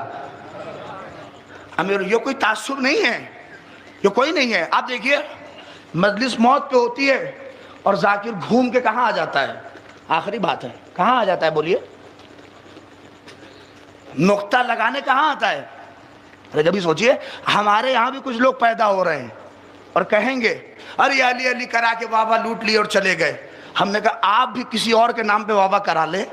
امیر یہ کوئی تعصب نہیں ہے، یہ کوئی نہیں ہے. آپ دیکھیے مجلس موت پہ ہوتی ہے اور ذاکر گھوم کے کہاں آ جاتا ہے؟ آخری بات ہے، کہاں آ جاتا ہے بولیے؟ نقطہ لگانے کہاں آتا ہے؟ ارے جب بھی سوچئے ہمارے یہاں بھی کچھ لوگ پیدا ہو رہے ہیں اور کہیں گے ارے علی علی کرا کے بابا لوٹ لیے اور چلے گئے. ہم نے کہا آپ بھی کسی اور کے نام پہ بابا کرا لے.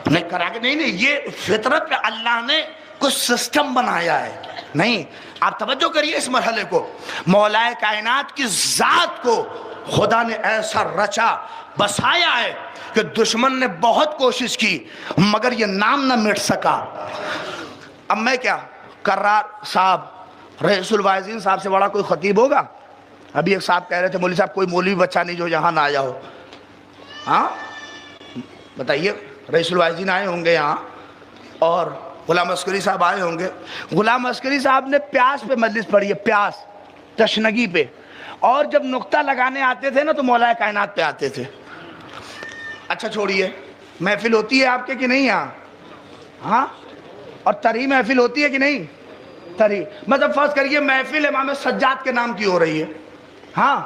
نہیں کرا کے نہیں، یہ فطرت پہ اللہ نے کچھ سسٹم بنایا ہے. نہیں، آپ توجہ کریے اس مرحلے کو. مولا کائنات کی ذات کو خدا نے ایسا رچا بسایا ہے کہ دشمن نے بہت کوشش کی مگر یہ نام نہ مٹ سکا. اب میں کیا، کرار صاحب، رئیس الواعظین صاحب سے بڑا کوئی خطیب ہوگا؟ ابھی ایک صاحب کہہ رہے تھے مولوی صاحب کوئی مولوی بچہ نہیں جو یہاں نہ آیا ہو. ہاں بتائیے، رئیس الواعظین آئے ہوں گے یہاں اور غلام عسکری صاحب آئے ہوں گے. غلام عسکری صاحب نے پیاس پہ مجلس پڑھی ہے، پیاس، تشنگی پہ. اور جب نقطہ لگانے آتے تھے نا تو مولا کائنات پہ آتے تھے. اچھا چھوڑیے، محفل ہوتی ہے آپ کے کہ نہیں یہاں؟ ہاں، اور تری محفل ہوتی ہے کہ نہیں؟ تری مطلب فرض کریے محفل امام سجاد کے نام کی ہو رہی ہے. ہاں،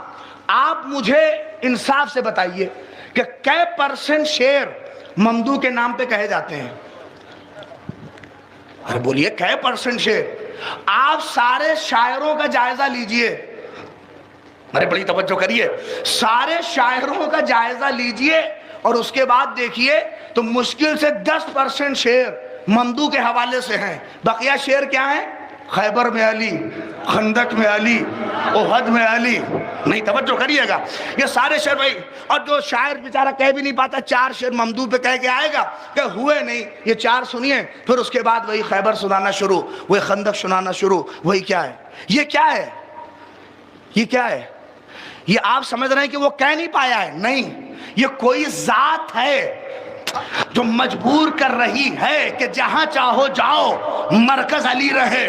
آپ مجھے انصاف سے بتائیے کہ کئے % شعر ممدوح کے نام پہ کہے جاتے ہیں؟ ارے بولیے کئے % شعر؟ آپ سارے شاعروں کا جائزہ لیجئے. ارے بڑی توجہ کریے، سارے شاعروں کا جائزہ لیجئے اور اس کے بعد دیکھیے تو مشکل سے 10% شعر ممدوح کے حوالے سے ہیں. بقیہ شعر کیا ہیں؟ خیبر میں علی، خندق میں علی، احد میں علی. نہیں توجہ کریے گا، یہ سارے شعر بھائی. اور جو شاعر بیچارہ کہہ بھی نہیں پاتا 4 شعر ممدوح پہ کہہ کے آئے گا کہ ہوئے نہیں، یہ 4 سنیے، پھر اس کے بعد وہی خیبر سنانا شروع، وہی خندق سنانا شروع. وہی کیا ہے؟ یہ کیا ہے؟ یہ کیا ہے؟ یہ آپ سمجھ رہے ہیں کہ وہ کہہ نہیں پایا ہے؟ نہیں، یہ کوئی ذات ہے جو مجبور کر رہی ہے کہ جہاں چاہو جاؤ مرکز علی رہے.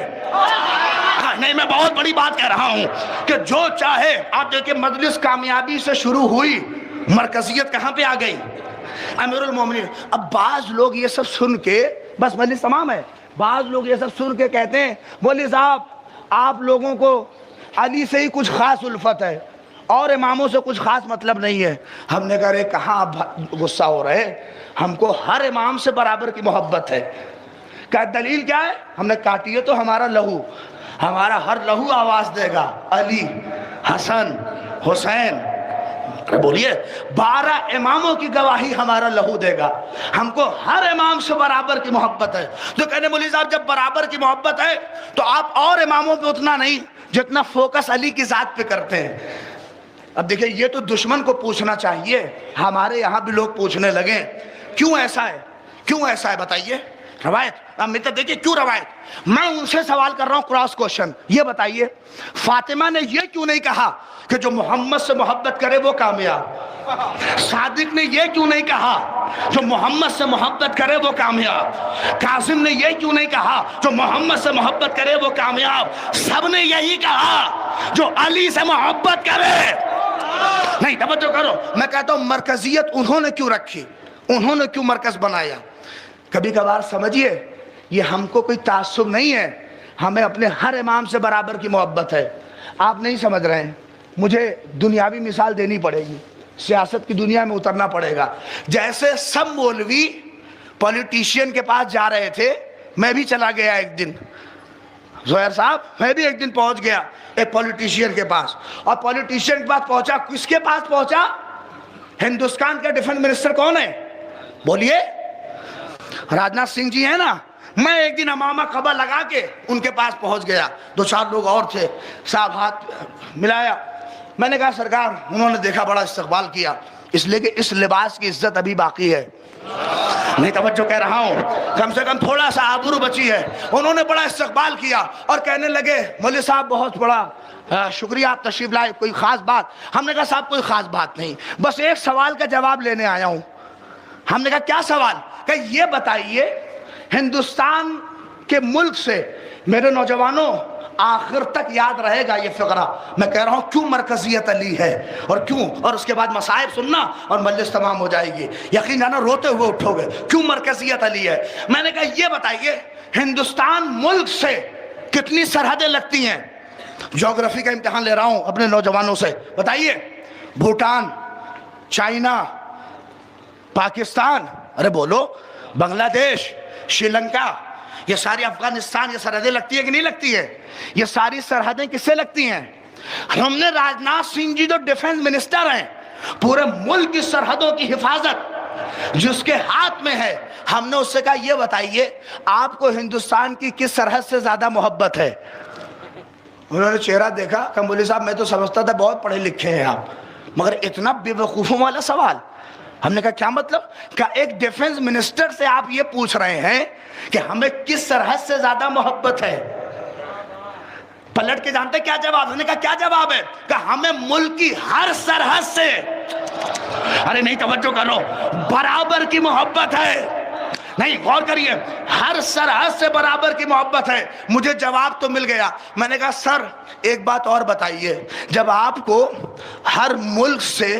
نہیں، میں بہت بڑی بات کہہ رہا ہوں کہ جو چاہے. آپ دیکھیں مجلس کامیابی سے شروع ہوئی، مرکزیت کہاں پہ آ گئی؟ امیر المومنین. اب بعض لوگ یہ سب سن کے، بس مجلس تمام ہے، بعض لوگ یہ سب سن کے کہتے ہیں مولوی صاحب آپ لوگوں کو علی سے ہی کچھ خاص الفت ہے اور اماموں سے کچھ خاص مطلب نہیں ہے. ہم نے کہا رے کہاں آپ غصہ ہو رہے, ہم کو ہر امام سے برابر کی محبت ہے. کیا دلیل کیا ہے؟ ہم نے کاٹی ہے تو ہمارا لہو, ہمارا ہر لہو آواز دے گا علی, حسن, حسین. بولیے 12 اماموں کی گواہی ہمارا لہو دے گا. ہم کو ہر امام سے برابر کی محبت ہے. تو کہنے مولوی صاحب جب برابر کی محبت ہے تو آپ اور اماموں پہ اتنا نہیں جتنا فوکس علی کی ذات پہ کرتے ہیں. اب دیکھیں یہ تو دشمن کو پوچھنا چاہیے, ہمارے یہاں بھی لوگ پوچھنے لگے کیوں ایسا ہے, کیوں ایسا ہے بتائیے. روایت اب مطلب دیکھیے کیوں روایت, میں ان سے سوال کر رہا ہوں کراس کوشچن, یہ بتائیے فاطمہ نے یہ کیوں نہیں کہا کہ جو محمد سے محبت کرے وہ کامیاب؟ صادق نے یہ کیوں نہیں کہا جو محمد سے محبت کرے وہ کامیاب؟ قاسم نے یہ کیوں نہیں کہا جو محمد سے محبت کرے وہ کامیاب؟ سب نے یہی کہا جو علی سے محبت کرے. نہیں توجہ کرو, میں کہتا ہوں مرکزیت انہوں نے کیوں رکھی, انہوں نے کیوں مرکز بنایا؟ کبھی کبھار سمجھیے یہ ہم کو کوئی تعصب نہیں ہے, ہمیں اپنے ہر امام سے برابر کی محبت ہے. آپ نہیں سمجھ رہے ہیں, مجھے دنیاوی مثال دینی پڑے گی, سیاست کی دنیا میں اترنا پڑے گا. جیسے سب مولوی پولیٹیشین کے پاس جا رہے تھے, میں بھی چلا گیا ایک دن, زہیر صاحب میں بھی ایک دن پہنچ گیا ایک پولیٹیشین کے پاس, اور پولیٹیشین کے پاس پہنچا, کس کے پاس پہنچا؟ ہندوستان کا ڈیفنس منسٹر کون ہے بولیے؟ راجناتھ سنگھ جی ہیں نا. میں ایک دن امامہ قبا لگا کے ان کے پاس پہنچ گیا, 2-4 لوگ اور تھے, صاحب ہاتھ ملایا. میں نے کہا سرکار, انہوں نے دیکھا بڑا استقبال کیا, اس لیے کہ اس لباس کی عزت ابھی باقی ہے. نہیں توجہ کہہ رہا ہوں, کم سے کم تھوڑا سا آبرو بچی ہے. انہوں نے بڑا استقبال کیا اور کہنے لگے مولوی صاحب بہت بڑا شکریہ آپ تشریف لائے, کوئی خاص بات؟ ہم نے کہا صاحب کوئی خاص بات نہیں, بس ایک سوال کا جواب لینے آیا ہوں. ہم نے کہا کیا سوال؟ کہ یہ بتائیے ہندوستان کے ملک سے میرے نوجوانوں آخر تک یاد رہے گا یہ فقرہ, میں کہہ رہا ہوں کیوں مرکزیت علی ہے اور کیوں, اور اس کے بعد مصائب سننا اور مجلس تمام ہو جائے گی, یقین جانا روتے ہوئے اٹھو گے کیوں مرکزیت علی ہے. میں نے کہا یہ بتائیے ہندوستان ملک سے کتنی سرحدیں لگتی ہیں؟ جغرافی کا امتحان لے رہا ہوں اپنے نوجوانوں سے, بتائیے. بھوٹان, چائنا, پاکستان, ارے بولو, بنگلہ دیش, شری لنکا, یہ ساری افغانستان, یہ سرحدیں لگتی ہے کہ نہیں لگتی ہے؟ یہ ساری سرحدیں کس سے لگتی ہیں؟ ہم نے راجناتھ سنگھ جی جو ڈیفنس منسٹر ہیں, پورے ملک کی سرحدوں کی حفاظت جس کے ہاتھ میں ہے, ہم نے اس سے کہا یہ بتائیے آپ کو ہندوستان کی کس سرحد سے زیادہ محبت ہے؟ انہوں نے چہرہ دیکھا, کہ مولوی صاحب میں تو سمجھتا تھا بہت پڑھے لکھے ہیں آپ, مگر اتنا بے وقوفوں والا سوال. ہم نے کہا کیا مطلب؟ کہ ایک ڈیفنس منسٹر سے آپ یہ پوچھ رہے ہیں کہ ہمیں کس سرحد سے زیادہ محبت ہے؟ پلٹ کے جانتے کیا جواب؟ ہم نے کہا کیا جواب ہے؟ کہ ہمیں ملک کی ہر سرحد سے, ارے نہیں توجہ کرو, برابر کی محبت ہے. نہیں غور کریے, ہر سرحد سے برابر کی محبت ہے. مجھے جواب تو مل گیا. میں نے کہا سر ایک بات اور بتائیے, جب آپ کو ہر ملک سے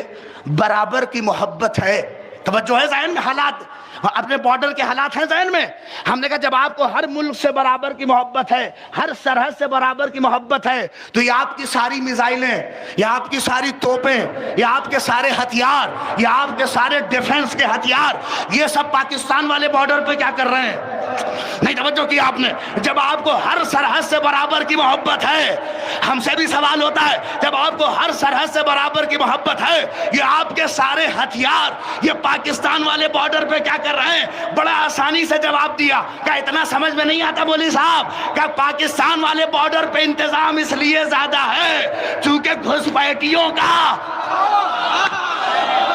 برابر کی محبت ہے, توجہ ہے ذہن میں, حالات اپنے بارڈر کے حالات ہیں ذہن میں, ہم نے کہا جب آپ کو ہر ملک سے برابر کی محبت ہے, ہر سرحد سے برابر کی محبت ہے, تو یہ آپ کی ساری میزائلیں, یہ آپ کی ساری توپیں, یہ آپ کے سارے ہتھیار, یہ آپ کے سارے ڈیفنس کے ہتھیار, یہ سب پاکستان والے بارڈر پہ کیا کر رہے ہیں؟ نہیں توجہ کیا آپ نے؟ جب آپ کو ہر سرحد سے برابر کی محبت ہے, ہم سے بھی سوال ہوتا ہے, جب آپ کو ہر سرحد سے برابر کی محبت ہے, یہ آپ کے سارے ہتھیار یہ پاکستان والے بارڈر پہ کیا کر رہے ہیں؟ بڑا آسانی سے جواب دیا. کہ اتنا سمجھ میں نہیں آتا مولوی صاحب؟ کہ پاکستان والے بارڈر پہ انتظام اس لیے زیادہ ہے چونکہ گھسپیٹیوں کا,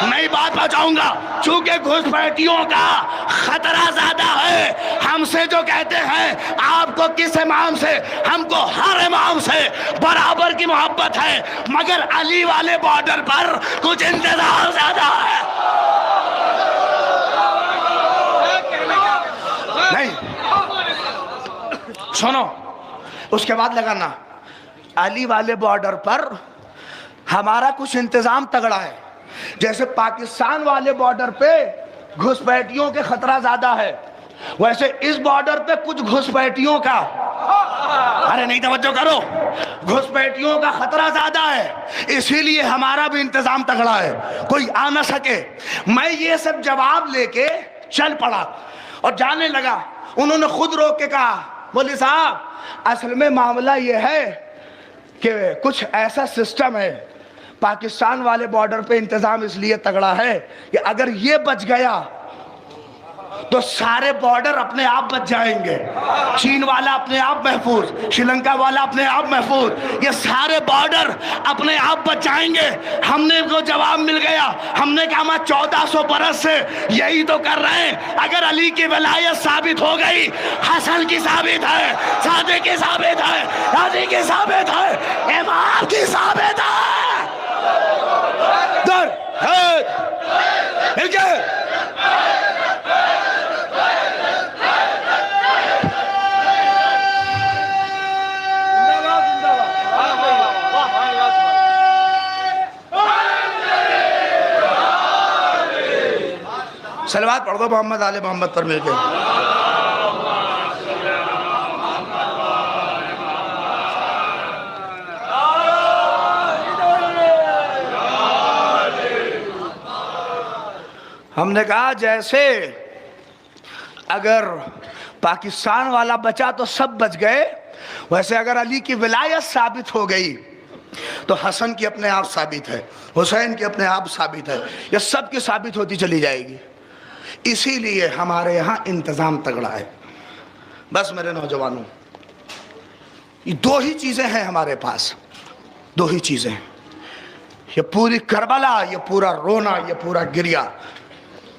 نئی بات پہنچاؤں گا, چونکہ گھسپیٹیوں کا خطرہ زیادہ ہے. ہم سے جو کہتے ہیں آپ کو کس امام سے, ہم کو ہر امام سے برابر کی محبت ہے, مگر علی والے بارڈر پر کچھ انتظام زیادہ ہے. نہیں سنو, اس کے بعد لگانا, علی والے بارڈر پر ہمارا کچھ انتظام تگڑا ہے. جیسے پاکستان والے بارڈر پہ گھسپیٹیوں کے خطرہ زیادہ ہے, ویسے اس بارڈر پہ کچھ گھسپیٹیوں کا, ارے نہیں توجہ کرو، گھسپیٹیوں کا خطرہ زیادہ ہے، اسی لیے ہمارا بھی انتظام تگڑا ہے، کوئی آ نہ سکے۔ میں یہ سب جواب لے کے چل پڑا اور جانے لگا۔ انہوں نے خود روک کے کہا، مولوی صاحب اصل میں معاملہ یہ ہے کہ کچھ ایسا سسٹم ہے، پاکستان والے بارڈر پہ انتظام اس لیے تگڑا ہے کہ اگر یہ بچ گیا تو سارے بارڈر اپنے آپ بچ جائیں گے، چین والا اپنے آپ محفوظ، شری لنکا والا اپنے آپ محفوظ، یہ سارے بارڈر اپنے آپ بچ جائیں گے۔ ہم نے کو جواب مل گیا، ہم نے کہا 1400 برس سے یہی تو کر رہے ہیں، اگر علی کی ولایت ثابت ہو گئی، حسن کی ثابت ہے، صادق کی ثابت ہے، راضی کی ثابت ہے، امام کی ثابت ہے، در مل کے صلوات پڑھ دو محمد آل محمد پر مل کے۔ ہم نے کہا جیسے اگر پاکستان والا بچا تو سب بچ گئے، ویسے اگر علی کی ولایت ثابت ہو گئی تو حسن کی اپنے آپ ثابت ہے، حسین کی اپنے آپ ثابت ہے، یہ سب کی ثابت ہوتی چلی جائے گی۔ اسی لیے ہمارے یہاں انتظام تگڑا ہے۔ بس میرے نوجوانوں، یہ دو ہی چیزیں ہیں ہمارے پاس، دو ہی چیزیں، یہ پوری کربلا، یہ پورا رونا، یہ پورا گریا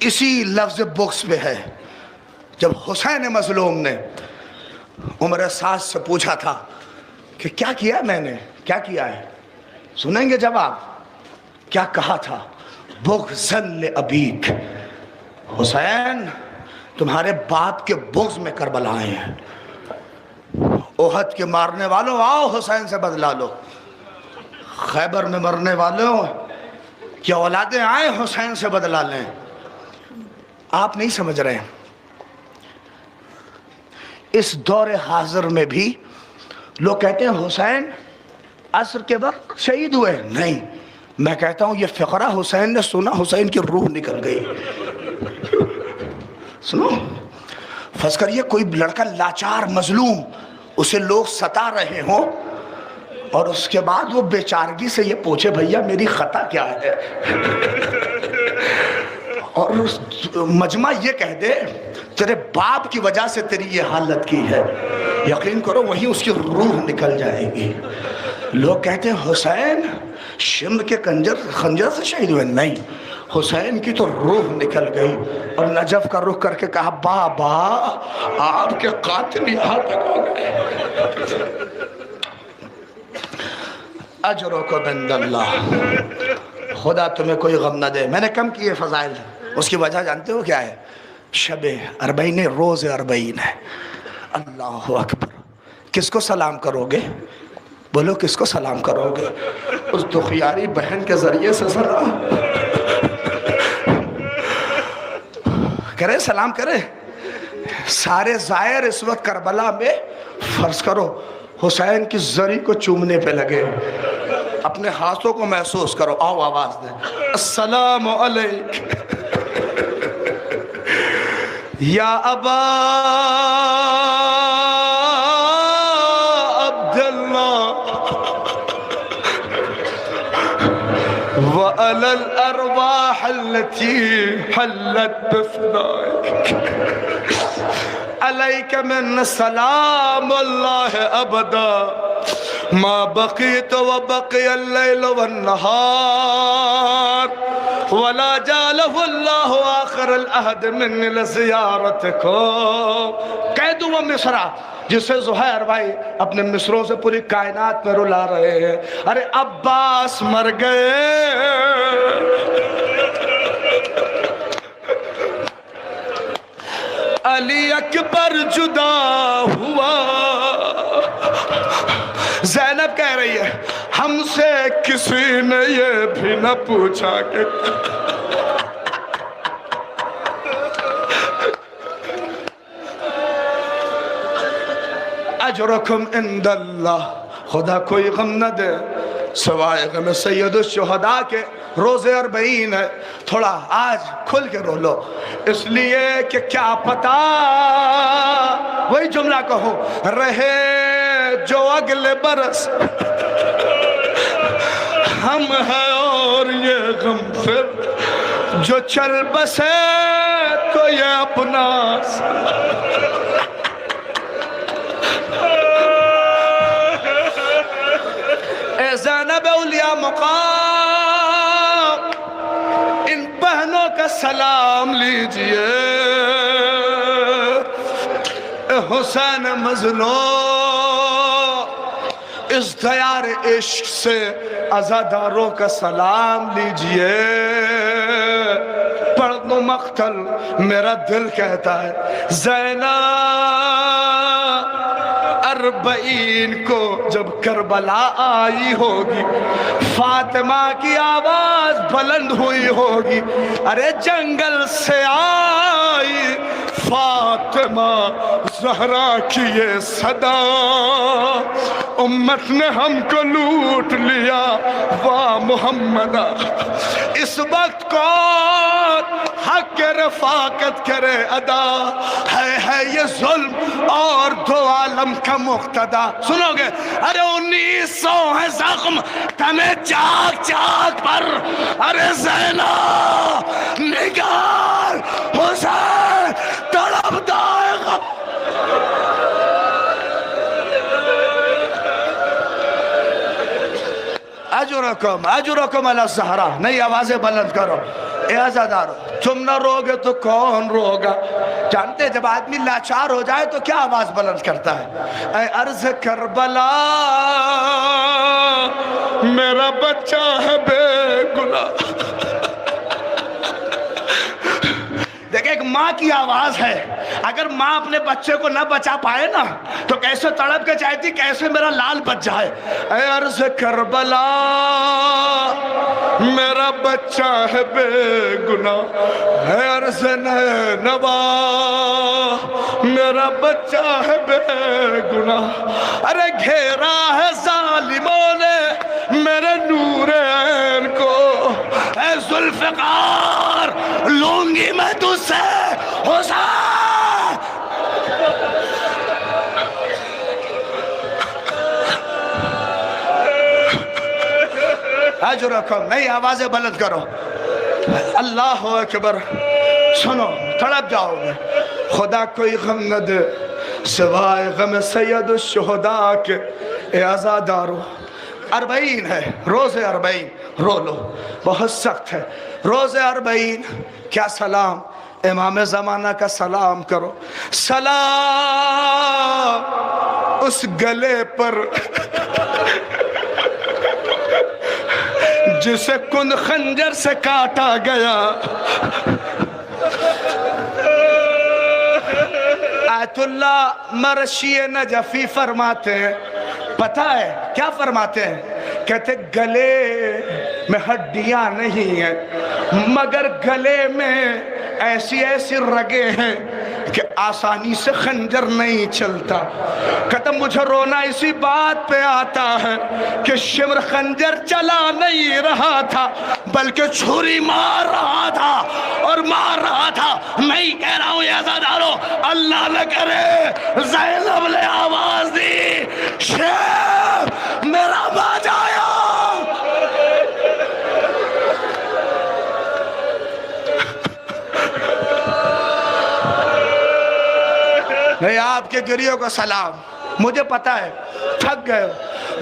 اسی لفظ بکس میں ہے۔ جب حسین مظلوم نے عمر سعد سے پوچھا تھا کہ کیا کیا میں نے، کیا کیا ہے، سنیں گے جواب، کیا کہا تھا؟ بغض لابیک، حسین تمہارے باپ کے بغض میں کربلا آئے ہیں، احد کے مارنے والوں آؤ حسین سے بدلا لو، خیبر میں مرنے والوں کی اولادیں آئیں حسین سے بدلا لیں۔ آپ نہیں سمجھ رہے ہیں، اس دور حاضر میں بھی لوگ کہتے ہیں حسین عصر کے وقت شہید ہوئے، نہیں، میں کہتا ہوں یہ فقرہ حسین نے سنا، حسین کی روح نکل گئی۔ سنو، فرض کریے کوئی لڑکا لاچار مظلوم، اسے لوگ ستا رہے ہوں اور اس کے بعد وہ بیچارگی سے یہ پوچھے بھیا میری خطا کیا ہے، اور مجمع یہ کہہ دے تیرے باپ کی وجہ سے تیری یہ حالت کی ہے، یقین کرو وہیں اس کی روح نکل جائے گی۔ لوگ کہتے ہیں حسین شمر کے خنجر سے شہید ہوئے، نہیں، حسین کی تو روح نکل گئی۔ اور نجف کا رخ کر کے کہا بابا آپ کے قاتل یہاں تک ہو گئے، اجرکم عند اللہ، خدا تمہیں کوئی غم نہ دے۔ میں نے کم کیے فضائل، اس کی وجہ جانتے ہو کیا ہے؟ شب اربعین، روز اربعین ہے۔ اللہ اکبر، کس کو سلام کرو گے؟ بولو کس کو سلام کرو گے؟ اس دخیاری بہن کے ذریعے سے سلام کرے، سلام کرے۔ سارے زائر اس وقت کربلا میں فرض کرو حسین کی زری کو چومنے پہ لگے، اپنے ہاتھوں کو محسوس کرو، آؤ آواز دیں، السلام علیکم یا ابا عبداللہ وعلی الارواح التي حلت بفدائك علیک من سلام اللہ ابدا ما بقیت وبقی اللیل والنہار ولا جعلہ اللہ آخر العہد من لزیارتکم۔ کہہ دوں وہ مصرع جسے زہیر بھائی اپنے مصروں سے پوری کائنات میں رلا رہے ہیں، ارے عباس مر گئے، علی اکبر جدا ہوا، زینب کہہ رہی ہے ہم سے کسی نے یہ بھی نہ پوچھا کہ اجرکم عند اللہ، خدا کوئی غم نہ دے سوائے غم سید الشہداء کے۔ روزے 40 ہے، تھوڑا آج کھل کے رو لو، اس لیے کہ کیا پتا وہی جملہ کہو رہے جو اگلے برس ہم ہیں، اور یہ غم پھر جو چل بسے تو یہ اپنا۔ اے زینب اولیاء مقام، ان بہنوں کا سلام لیجئے، اے حسین مظلوم اس دیار عشق سے عزاداروں کا سلام لیجئے۔ پڑھ دو مقتل میرا دل کہتا ہے زینب 40 کو جب کربلا آئی ہوگی، فاطمہ کی آواز بلند ہوئی ہوگی، ارے جنگل سے آئی فاطمہ زہرا کی یہ صدا، امت نے ہم کو لوٹ لیا واہ محمد۔ اس وقت کون حق کے رفاقت کرے ادا، ہے یہ ظلم اور دو عالم کا مقتدا۔ سنو گے ارے 1900 ہے زخم تمہیں چاک چاک پر، ارے زینب نگار حسین تڑپ دائے گا۔ اجرکم علی الزہرا، نئی آوازیں بلند کرو۔ اے عزادارو تم نہ روگے تو کون روگا؟ جانتے جب آدمی لاچار ہو جائے تو کیا آواز بلند کرتا ہے؟ اے عرض کربلا میرا بچہ ہے بے گناہ۔ دیکھیں ایک ماں کی آواز ہے، اگر ماں اپنے بچے کو نہ بچا پائے نا تو کیسے تڑپ کے چاہتی کیسے میرا لال بچ جائے۔ اے عرض کربلا میرا بچہ ہے بے گناہ، اے عرض نینوا میرا بچہ ہے بے گناہ، ارے گھیرا ہے ظالموں نے میرے نور عین کو، اے ذوالفقار لوں گی میں تجھ سے حسین۔ اجرکم، نئی آوازیں بلند کرو۔ اللہ اکبر، سنو تڑپ جاؤ گے، خدا کوئی غم نہ دے سوائے غم سید الشہداء کے۔ اے عزادارو 40 ہے، روزے 40 رو لو، بہت سخت ہے روزے 40۔ کیا سلام امام زمانہ کا سلام کرو، سلام اس گلے پر جسے کن خنجر سے کاٹا گیا۔ آیت اللہ مرشی نجفی فرماتے ہیں، پتہ ہے کیا فرماتے ہیں؟ کہتے گلے میں ہڈیاں نہیں ہیں مگر گلے میں ایسی ایسی رگیں ہیں کہ آسانی سے خنجر نہیں چلتا۔ کہتا مجھے رونا اسی بات پہ آتا ہے کہ شمر خنجر چلا نہیں رہا تھا بلکہ چھری مار رہا تھا، اور مار رہا تھا۔ میں ہی کہہ رہا ہوں یہ عزادارو، اللہ نہ کرے زینب نے آواز دی شیخ میرا باج آیا۔ نہیں آپ کے گریوں کو سلام، مجھے پتہ ہے تھک گئے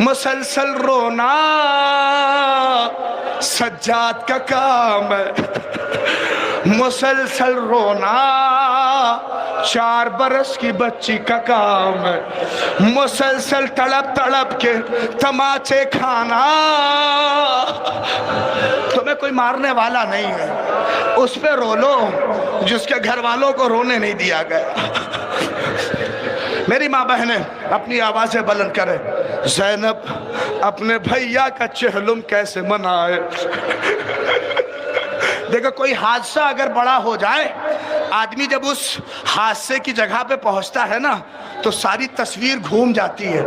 مسلسل رونا سجاد کا کام ہے، مسلسل رونا 4 برس کی بچی کا کام ہے، مسلسل تڑپ تڑپ کے تماچے کھانا۔ تمہیں کوئی مارنے والا نہیں ہے، اس پہ رو لو جس کے گھر والوں کو رونے نہیں دیا گیا۔ میری ماں بہنیں اپنی آوازیں بلند کریں، زینب اپنے بھیا کا چہلم کیسے منائے، دیکھو کوئی حادثہ اگر بڑا ہو جائے، آدمی جب اس حادثے کی جگہ پہ پہنچتا ہے نا تو ساری تصویر گھوم جاتی ہے۔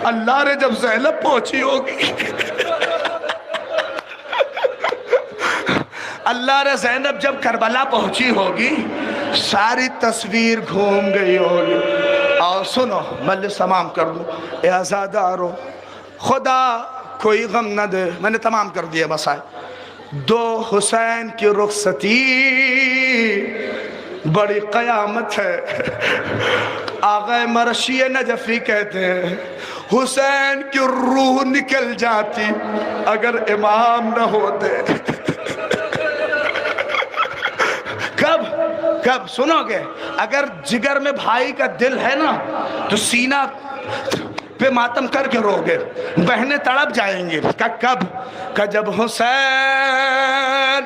اللہ نے جب زینب پہنچی ہوگی اللہ نے زینب جب کربلا پہنچی ہوگی ساری تصویر گھوم گئی ہوگی۔ اور سنو مجلس تمام کر دوں، اے عزادارو، خدا کوئی غم نہ دے، میں نے تمام کر دیا مسائل۔ دو حسین کی رخصتی بڑی قیامت ہے۔ آغا مرشی نجفی کہتے ہیں حسین کی روح نکل جاتی اگر امام نہ ہوتے۔ کب سنو گے؟ اگر جگر میں بھائی کا دل ہے نا تو سینہ پہ ماتم کر کے رو گے، بہنیں تڑپ جائیں گی۔ کب؟ کہ جب حسین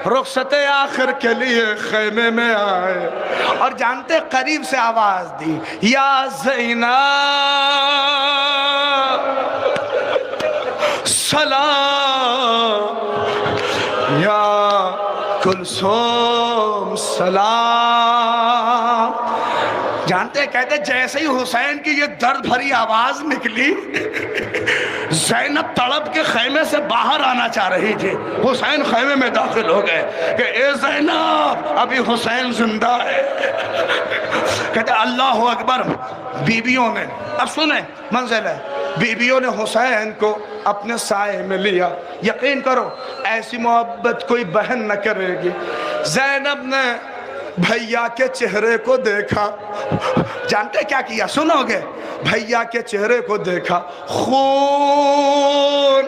رخصت آخر کے لیے خیمے میں آئے اور جانتے قریب سے آواز دی، یا زینب سلام، یا کلثوم سلام۔ جانتے کہتے جیسے ہی حسین کی یہ درد بھری آواز نکلی زینب تڑپ کے خیمے سے باہر آنا چاہ رہی تھی۔ حسین خیمے میں داخل ہو گئے کہ اے زینب ابھی حسین زندہ ہے۔ کہتے اللہ اکبر۔ بیویوں نے، اب سنیں منزل ہے، بیویوں نے حسین کو اپنے سائے میں لیا۔ یقین کرو ایسی محبت کوئی بہن نہ کرے گی۔ زینب نے بھیا کے چہرے کو دیکھا، جانتے کیا کیا؟ سنو گے؟ بھیا کے چہرے کو دیکھا، خون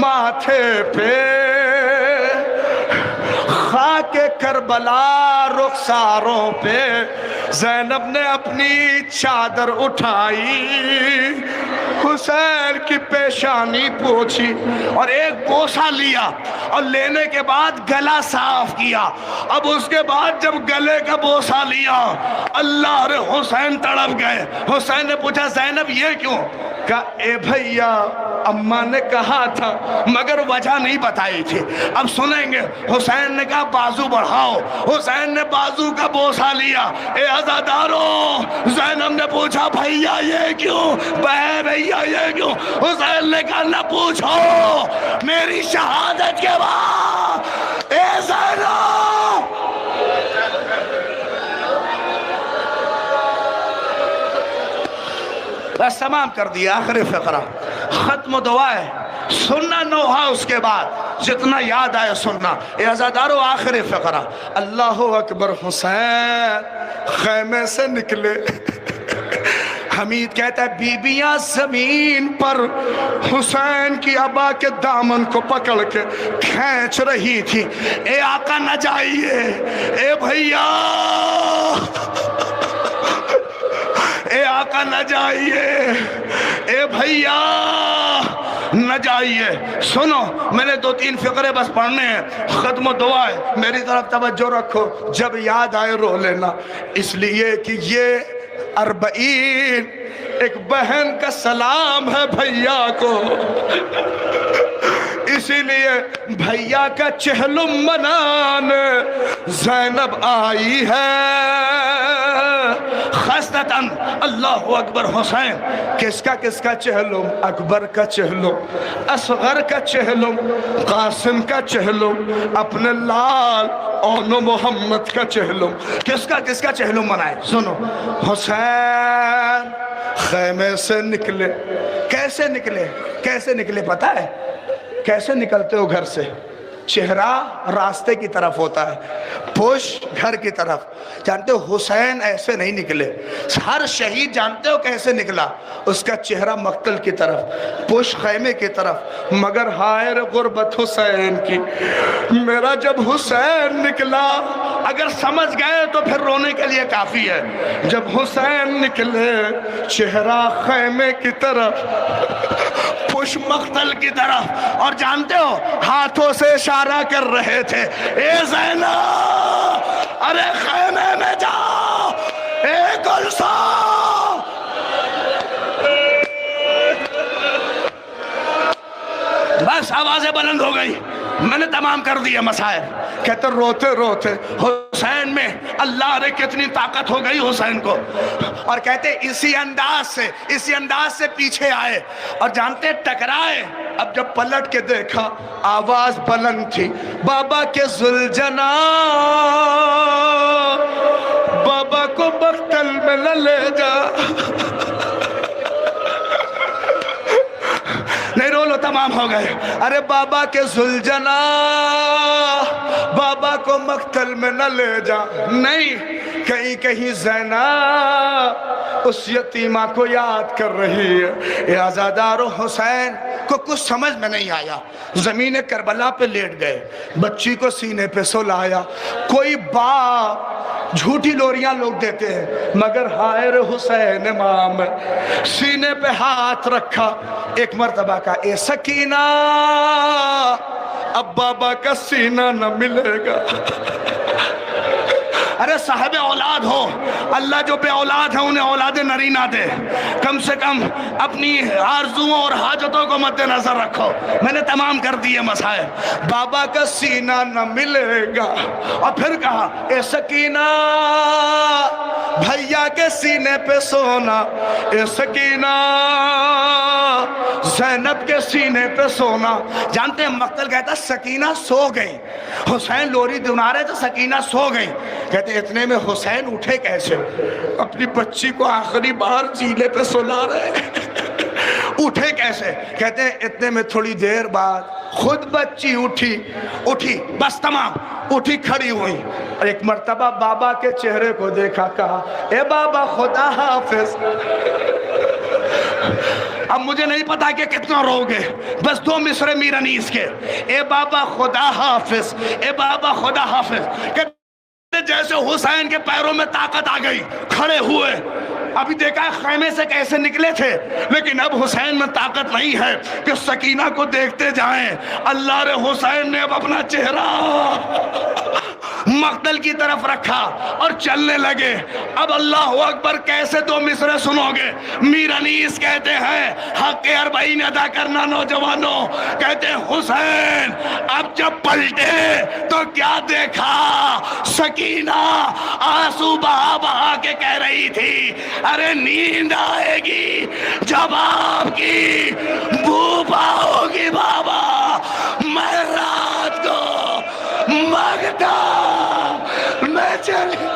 ماتھے پہ، خاک کربلا رخساروں پہ۔ زینب نے اپنی چادر اٹھائی، حسین کی پیشانی پوچھی اور ایک بوسہ لیا اور لینے کے بعد گلا صاف کیا۔ اب اس کے بعد جب گلے کا بوسہ لیا اللہ رے حسین تڑپ گئے۔ حسین نے پوچھا زینب یہ کیوں؟ کہا اے بھیا اماں نے کہا تھا مگر وجہ نہیں بتائی تھی۔ اب سنیں گے حسین نے کہا بازو بڑھاؤ، حسین نے بازو کا بوسہ لیا۔ اے عزادارو، زینب نے پوچھا بھیا یہ کیوں؟ بھیا یہ کیوں؟ حسین نے کہا نہ پوچھو، میری شہادت کے بعد اے زینب۔ بس تمام کر دیا، آخری فقرہ ختم و دعا ہے، سننا نوحہ اس کے بعد جتنا یاد آئے سننا۔ اے عزادارو آخری فقرہ، اللہ اکبر۔ حسین خیمے سے نکلے، حمید کہتا ہے بیبیاں زمین پر حسین کی ابا کے دامن کو پکڑ کے کھینچ رہی تھی۔ اے آقا نہ جائیے، اے بھیا، اے آقا نہ جائیے، اے بھیا نہ جائیے۔ سنو میں نے 2-3 فقرے بس پڑھنے ہیں، ختم و دعا ہے، میری طرف توجہ رکھو، جب یاد آئے رو لینا، اس لیے کہ یہ 40 ایک بہن کا سلام ہے بھیا کو، اسی لیے بھیا کا چہلم منانے زینب آئی ہے خاصتاً۔ اللہ اکبر۔ حسین کس کا چہلم؟ اکبر کا چہلم، اصغر کا چہلم، قاسم کا چہلم، اپنے لال اون محمد کا چہلم۔ کس کا چہلم منائے؟ سنو، حسین خیمے سے نکلے۔ کیسے نکلے پتہ ہے؟ کیسے نکلتے ہو گھر سے؟ چہرہ راستے کی طرف ہوتا ہے، پشت گھر کی طرف۔ جانتے ہو حسین ایسے نہیں نکلے۔ ہر شہید جانتے ہو کیسے نکلا؟ اس کا چہرہ مقتل کی طرف، پشت خیمے کی طرف۔ مگر ہائے رے غربت حسین کی، میرا جب حسین نکلا، اگر سمجھ گئے تو پھر رونے کے لیے کافی ہے۔ جب حسین نکلے چہرہ خیمے کی طرف، پشت مقتل کی طرف، اور جانتے ہو ہاتھوں سے اشارہ کر رہے تھے، اے زینب ارے خیمے میں جاؤ، اے کلثوم۔ بس آوازیں بلند ہو گئی۔ میں نے تمام کر دیا مسائل. کہتے روتے روتے حسین میں اللہ نے کتنی طاقت ہو گئی حسین کو. اور کہتے اسی انداز سے پیچھے آئے اور جانتے ٹکرائے. اب جب پلٹ کے دیکھا آواز بلند تھی, بابا کے ذوالجنا بابا کو مقتل میں نہ لے جا. نہیں رولو تمام ہو گئے. ارے بابا کے ذوالجنا بابا کو مقتل میں نہ لے جا. نہیں, کہیں کہیں زینب اس یتیمہ کو یاد کر رہی ہے. اے عزادار حسین کو کچھ سمجھ میں نہیں آیا. زمین کربلا پہ لیٹ گئے, بچی کو سینے پہ سلایا. کوئی باپ جھوٹی لوریاں لوگ دیتے ہیں, مگر ہائے رے حسین امام سینے پہ ہاتھ رکھا. ایک مرتبہ کا اے سکینہ اب بابا کا سینہ نہ ملے گا. ارے صاحب اولاد ہو, اللہ جو بے اولاد ہیں انہیں اولاد نرینہ دے. کم سے کم اپنی آرزوؤں اور حاجتوں کو مد نظر رکھو. میں نے تمام کر دیے مسائل. بابا کا سینہ نہ ملے گا. اور پھر کہا اے سکینہ بھیا کے سینے پہ سونا. اے سکینہ زینب کے سینے پہ سونا. جانتے ہیں مقتل کہتا سکینہ سو گئی. حسین لوری دنا رہے تو سکینہ سو گئی. کہتے اتنے میں حسین اٹھے کیسے, اپنی بچی کو آخری بار سینے پہ سلا رہے. اٹھے کیسے؟ کہتے ہیں اتنے میں تھوڑی دیر بعد خود بچی اٹھی بس تمام اٹھی کھڑی ہوئی. اور ایک مرتبہ بابا کے چہرے کو دیکھا, کہا اے بابا خدا حافظ. اب مجھے نہیں پتا کہ کتنا رو گے, بس 2 مصرے میر انیس کے. اے بابا خدا حافظ, اے بابا خدا حافظ. کہ جیسے حسین کے پیروں میں طاقت آ گئی, کھڑے ہوئے. ابھی دیکھا ہے خیمے سے کیسے نکلے تھے, لیکن اب حسین میں طاقت نہیں ہے کہ سکینہ کو دیکھتے جائیں. اللہ رے حسین نے اب اپنا چہرہ مقتل کی طرف رکھا اور چلنے لگے. اب اللہ اکبر کیسے 2 مصرے سنو گے. میر انیس کہتے ہیں حق اربعین ادا کرنا نوجوانوں, کہتے ہیں حسین اب جب پلٹے تو کیا دیکھا, سکینہ آنسو بہا بہا کے کہہ رہی تھی ارے نیند آئے گی جب آپ کی بو پاؤ گی بابا. میں رات کو مانگتا میں چلی